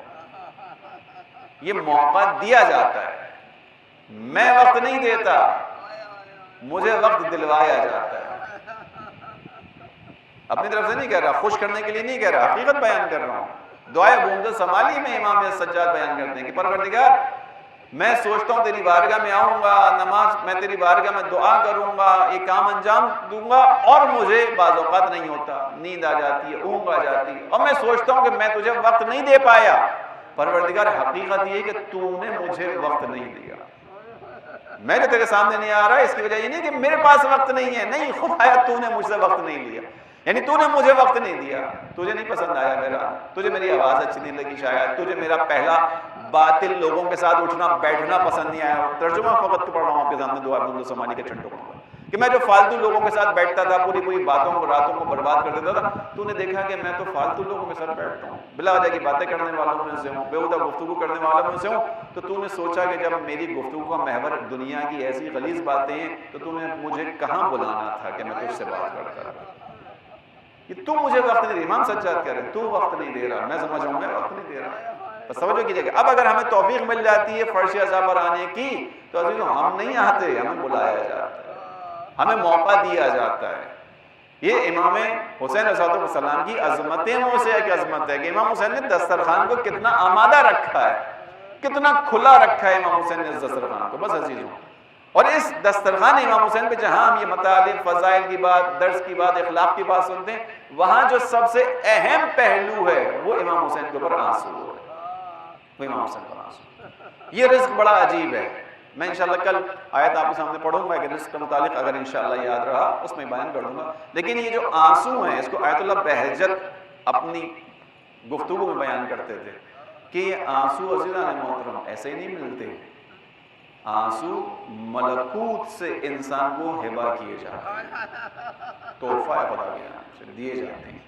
یہ موقع دیا جاتا ہے. میں وقت نہیں دیتا، مجھے وقت دلوایا جاتا ہے. اپنی طرف سے نہیں کہہ رہا، خوش کرنے کے لیے نہیں کہہ رہا، حقیقت بیان کر رہا ہوں. دعائے بومد سمالی میں امام سجاد بیان کرتے ہیں کہ پروردگار میں سوچتا ہوں تیری بارگاہ میں آؤں گا، نماز میں تیری بارگاہ میں دعا کروں گا، یہ کام انجام دوں گا، اور مجھے بعض اوقات نہیں ہوتا، نیند آ جاتی ہے، اونگ آ جاتی ہے، اور میں سوچتا ہوں کہ میں تجھے وقت نہیں دے پایا. پروردگار حقیقت یہ کہ تو نے مجھے وقت نہیں دیا. میں جو تیرے سامنے نہیں آ رہا اس کی وجہ یہ نہیں کہ میرے پاس وقت نہیں ہے، نہیں خدایا تو نے مجھ سے وقت نہیں لیا، یعنی تو نے مجھے وقت نہیں دیا، تجھے نہیں پسند آیا میرا، تجھے میری آواز اچھی نہیں لگی، شاید تجھے میرا پہلا باطل لوگوں کے ساتھ اٹھنا بیٹھنا پسند نہیں آیا۔ ترجمہ فقط پڑھ رہا ہوں آپ کے سامنے دعا عبد السمانی کے چھنٹوں کا، کہ میں جو فالتو لوگوں کے ساتھ بیٹھتا تھا، پوری باتوں کو راتوں کو برباد کر دیتا تھا، تو نے دیکھا کہ میں تو فالتو لوگوں کے ساتھ بیٹھتا ہوں، بلا وجہ کی باتیں کرنے والوں میں سے ہوں، بیہودہ گفتگو کرنے والوں میں سے ہوں، تو نے سوچا کہ جب میری گفتگو کا محور دنیا کی ایسی غلیظ باتیں ہیں تو نے مجھے کہاں بلانا تھا کہ میں تجھ سے بات کرتا رہا، کہ تو مجھے وقت نہیں دے، امام سجاد کہہ رہے ہیں تو وقت نہیں دے رہا، میں سمجھ رہا ہوں میں وقت نہیں دے رہا۔ بس توجہ کیجئے گا، اب اگر ہمیں توفیق مل جاتی ہے فرش عزا پر آنے کی تو عزیزوں ہم نہیں آتے، ہمیں بلایا جاتا ہے، ہمیں موقع دیا جاتا ہے۔ یہ امام حسین علیہ السلام کی عظمتیں میں سے ایک عظمت ہے کہ امام حسین نے دسترخوان کو کتنا آمادہ رکھا ہے، کتنا کھلا رکھا ہے امام حسین نے اس دسترخوان کو۔ بس عزیزوں، اور اس دسترخوان امام حسین پہ جہاں ہم یہ مطالب فضائل کی بات، درس کی بات، اخلاق کی بات سنتے ہیں، وہاں جو سب سے اہم پہلو ہے وہ امام حسین کے اوپر آنسو ہے، وہ امام حسین پر آنسو۔ یہ رزق بڑا عجیب ہے، میں انشاءاللہ کل آیت آپ کے سامنے پڑھوں گا کہ رزق کے متعلق اگر انشاءاللہ یاد رہا اس میں بیان کر دوں گا، لیکن یہ جو آنسو ہیں اس کو آیت اللہ بہجت اپنی گفتگو میں بیان کرتے تھے کہ یہ آنسو عزیزان محترم ایسے ہی نہیں ملتے، آنسو ملکوت سے انسان کو ہبہ کیے جاتے ہیں، تحفہ خدا کے نام سے دیے جاتے ہیں،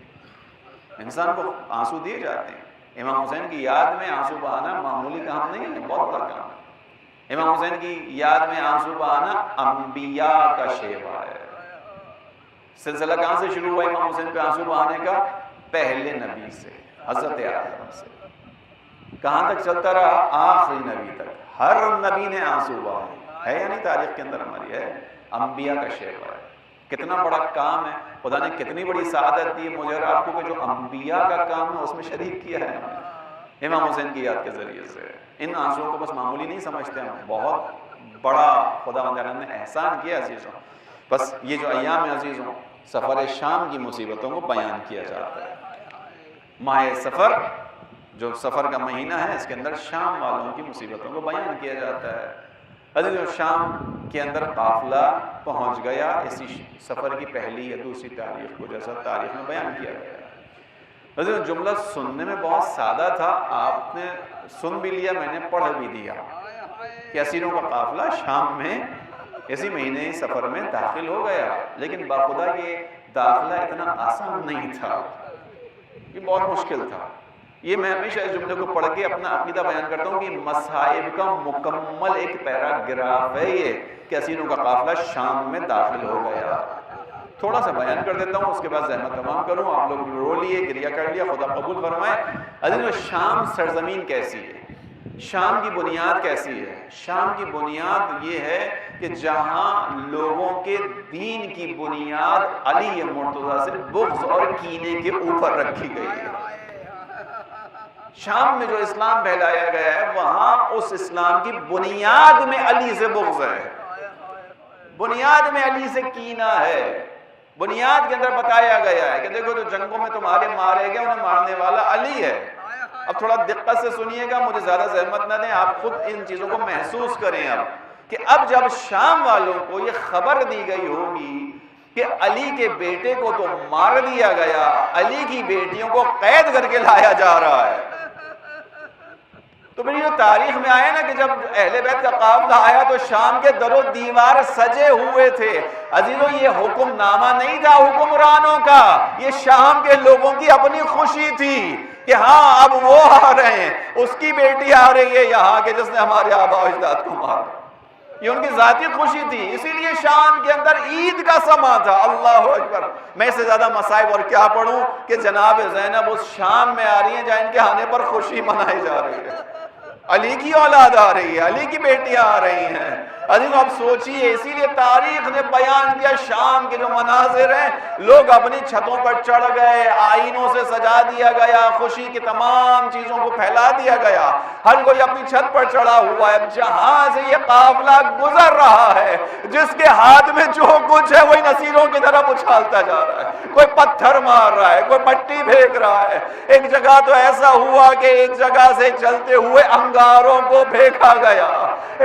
انسان کو آنسو دیے جاتے ہیں۔ امام حسین کی یاد میں آنسو بہانا معمولی کام نہیں ہے، بہت بڑا کام ہے۔ امام حسین کی یاد میں آنسو بہانا انبیاء کا شیوا ہے۔ سلسلہ کہاں سے شروع ہوا امام حسین پہ آنسو بہانے کا؟ پہلے نبی سے، حضرت آدم سے، کہاں تک چلتا رہا؟ آخری نبی تک، ہر نبی نے آنسو بہائے ہے، یعنی تاریخ کے اندر ہماری ہے، انبیاء کا شیوا ہے۔ کتنا بڑا کام ہے، خدا نے کتنی بڑی سعادت دی مجھے اور آپ کو کہ جو انبیاء کا کام ہے اس میں شریک کیا ہے امام حسین کی یاد کے ذریعے سے۔ ان آنسوؤں کو بس معمولی نہیں سمجھتے ہم، بہت بڑا خدا نے احسان کیا عزیزوں۔ بس یہ جو ایام عزیزوں سفر شام کی مصیبتوں کو بیان کیا جاتا ہے۔ ماہ سفر جو سفر کا مہینہ ہے اس کے اندر شام والوں کی مصیبتوں کو بیان کیا جاتا ہے۔ عزیزوں شام کے اندر قافلہ پہنچ گیا اسی سفر کی پہلی یا دوسری تاریخ کو، جیسا تاریخ میں بیان کیا گیا ہے۔ عزیزوں جملہ سننے میں بہت سادہ تھا، آپ نے سن بھی لیا، میں نے پڑھ بھی دیا کہ اسیروں کا قافلہ شام میں اسی مہینے سفر میں داخل ہو گیا، لیکن باخدا یہ داخلہ اتنا آسان نہیں تھا، یہ بہت مشکل تھا۔ یہ میں ہمیشہ اس جملے کو پڑھ کے اپنا عقیدہ بیان کرتا ہوں کہ مصائب کا مکمل ایک پیراگراف ہے یہ کہ اسیروں کا قافلہ شام میں داخل ہو گیا۔ تھوڑا سا بیان کر دیتا ہوں، اس کے بعد زحمت تمام کروں، آپ لوگ رو لیے، گریہ کر لیا، خدا قبول فرمائے۔ عزیزوں شام سرزمین کیسی ہے، شام کی بنیاد کیسی ہے؟ شام کی بنیاد یہ ہے کہ جہاں لوگوں کے دین کی بنیاد علی مرتضیٰ سے بغض اور کینے کے اوپر رکھی گئی ہے۔ شام میں جو اسلام پھیلایا گیا ہے وہاں اس اسلام کی بنیاد میں علی سے بغض ہے، بنیاد میں علی سے کینہ ہے، بنیاد کے اندر بتایا گیا ہے کہ دیکھو جو جنگوں میں تمہارے مارے گئے انہیں مارنے والا علی ہے۔ اب تھوڑا دقت سے سنیے گا، مجھے زیادہ زحمت نہ دیں، آپ خود ان چیزوں کو محسوس کریں اب کہ اب جب شام والوں کو یہ خبر دی گئی ہوگی کہ علی کے بیٹے کو تو مار دیا گیا، علی کی بیٹیوں کو قید کر کے لایا جا رہا ہے، تو میری جو تاریخ میں آیا نا کہ جب اہل بیت کا قافلہ آیا تو شام کے در و دیوار سجے ہوئے تھے۔ عزیزوں یہ حکم نامہ نہیں تھا حکمرانوں کا، یہ شام کے لوگوں کی اپنی خوشی تھی کہ ہاں اب وہ آ رہے ہیں، اس کی بیٹی آ رہی ہے یہاں کے جس نے ہمارے آبا و اجداد کو مارا، یہ ان کی ذاتی خوشی تھی، اسی لیے شام کے اندر عید کا سما تھا۔ اللہ اکبر، میں اس سے زیادہ مصائب اور کیا پڑھوں کہ جناب زینب اس شام میں آ رہی ہیں جہاں ان کے آنے پر خوشی منائی جا رہی ہے، علی کی اولاد آ رہی ہے، علی کی بیٹیاں آ رہی ہیں۔ عزیزوں اب سوچئے، اسی لیے تاریخ نے بیان کیا شام کے جو مناظر ہیں، لوگ اپنی چھتوں پر چڑھ گئے، آئینوں سے سجا دیا گیا، خوشی کی تمام چیزوں کو پھیلا دیا گیا، ہر کوئی اپنی چھت پر چڑھا ہوا ہے۔ جہاں سے یہ قافلہ گزر رہا ہے جس کے ہاتھ میں جو کچھ ہے وہی نصیروں کی طرف اچھالتا جا رہا ہے، کوئی پتھر مار رہا ہے، کوئی مٹی پھینک رہا ہے۔ ایک جگہ تو ایسا ہوا کہ ایک جگہ سے چلتے ہوئے انگاروں کو پھینکا گیا،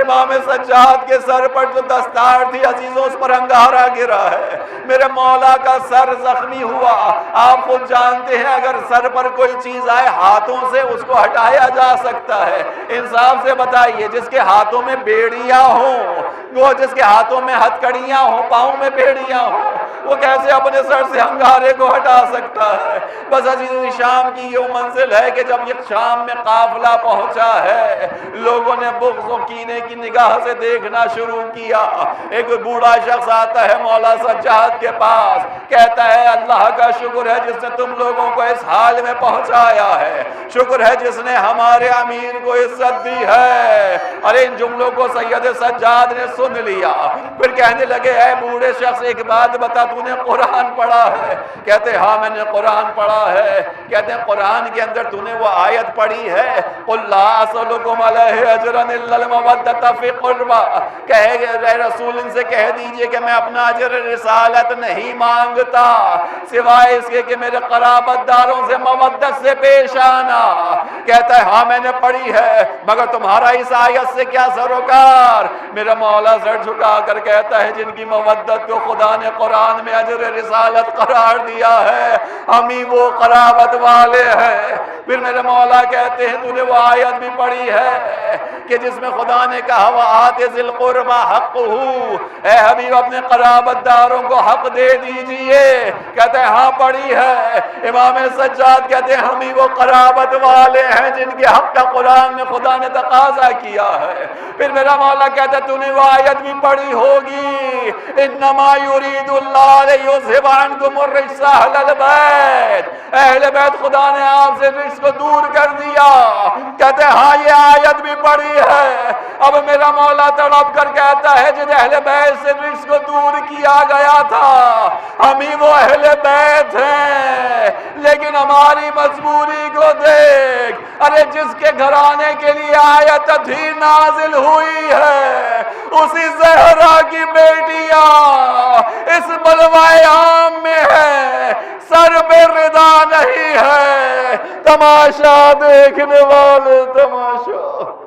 امام سجاد کے سر پر جو دستار تھی عزیزوں اس پر انگارہ گرا ہے، میرے مولا کا سر زخمی ہوا۔ آپ خود جانتے ہیں اگر سر پر کوئی چیز آئے ہاتھوں سے اس کو ہٹایا جا سکتا ہے۔ انصاف سے بتائیے جس کے ہاتھوں میں بیڑیاں ہوں، وہ جس کے ہاتھوں میں ہتھکڑیاں ہوں، پاؤں میں بیڑیاں ہوں، وہ کیسے اپنے سر سے انگارے کو ہٹا سکتا ہے؟ بس عزیزی شام کی یہ منزل ہے کہ جب یہ شام میں قافلہ پہنچا ہے، لوگوں نے بغض و کینے کی نگاہ سے دیکھنا شروع کیا۔ ایک بوڑھا شخص آتا ہے مولا سجاد کے پاس، کہتا ہے اللہ کا شکر ہے جس نے تم لوگوں کو اس حال میں پہنچایا ہے، شکر ہے جس نے ہمارے امیر کو عزت دی ہے۔ اور ان جملوں کو سید سجاد نے سن لیا، پھر کہنے لگے اے بوڑھے شخص ایک بات بتا، تو نے قرآن پڑھا ہے؟ کہتے ہاں میں نے قرآن پڑھا ہے۔ کہتے ہیں قرآن کے اندر تو نے وہ آیت پڑھی ہے قُلْ لَا أَسْأَلُكُمْ عَلَيْهِ أَجْرًا إِلَّا الْمَوَدَّةَ فِي الْقُرْبَى، اے رسول ان سے کہہ دیجئے کہ میں اپنا اجر رسالت نہیں مانگتا سوائے اس کے کہ میرے قرابت داروں سے مودت سے پیش آنا۔ کہتا ہے ہاں میں نے پڑھی ہے، مگر تمہارا اس آیت سے کیا سروکار؟ میرا مولا سر جھکا کر کہتا ہے جن کی مودت کو خدا نے قرآن میں اجر رسالت قرار دیا ہے ہم ہی وہ قرابت والے ہیں۔ پھر میرے مولا کہتے ہیں تو نے وہ آیت بھی پڑھی ہے کہ جس میں خدا نے کہا وَآتِ ذِی الْقُرْبَى حَقُّهُ، اے حبیب اپنے قرابت داروں کو حق دے دیجئے۔ کہتے ہیں ہاں پڑھی ہے۔ امام سجاد کہتے ہیں ہم ہی وہ قرابت والے ہیں جن کے حق کا قرآن میں خدا نے تقاضا کیا ہے۔ پھر میرا مولا کہتا ہے تو نے وہ آیت بھی پڑھی ہوگی انما یرید اللہ لیذھب عنکم الرجس اہل البیت، اہل بیت خدا نے آپ سے رجس کو دور کر دیا۔ کہتے ہیں ہاں یہ آیت بھی پڑھی ہے۔ اب میرا مولا تڑپ کر کہتا ہے جن اہل بیت سے رجس کو دور کیا گیا تھا ہم ہی وہ اہل بیت ہیں، لیکن ہماری مجبوری کو دیکھ، ارے جس کے گھرانے کے لیے آیت تھی نازل ہوئی ہے اسی زہرا کی بیٹیاں اس بلوائے عام میں ہے، سر پہ ردا نہیں ہے، تماشا دیکھنے والے تماشا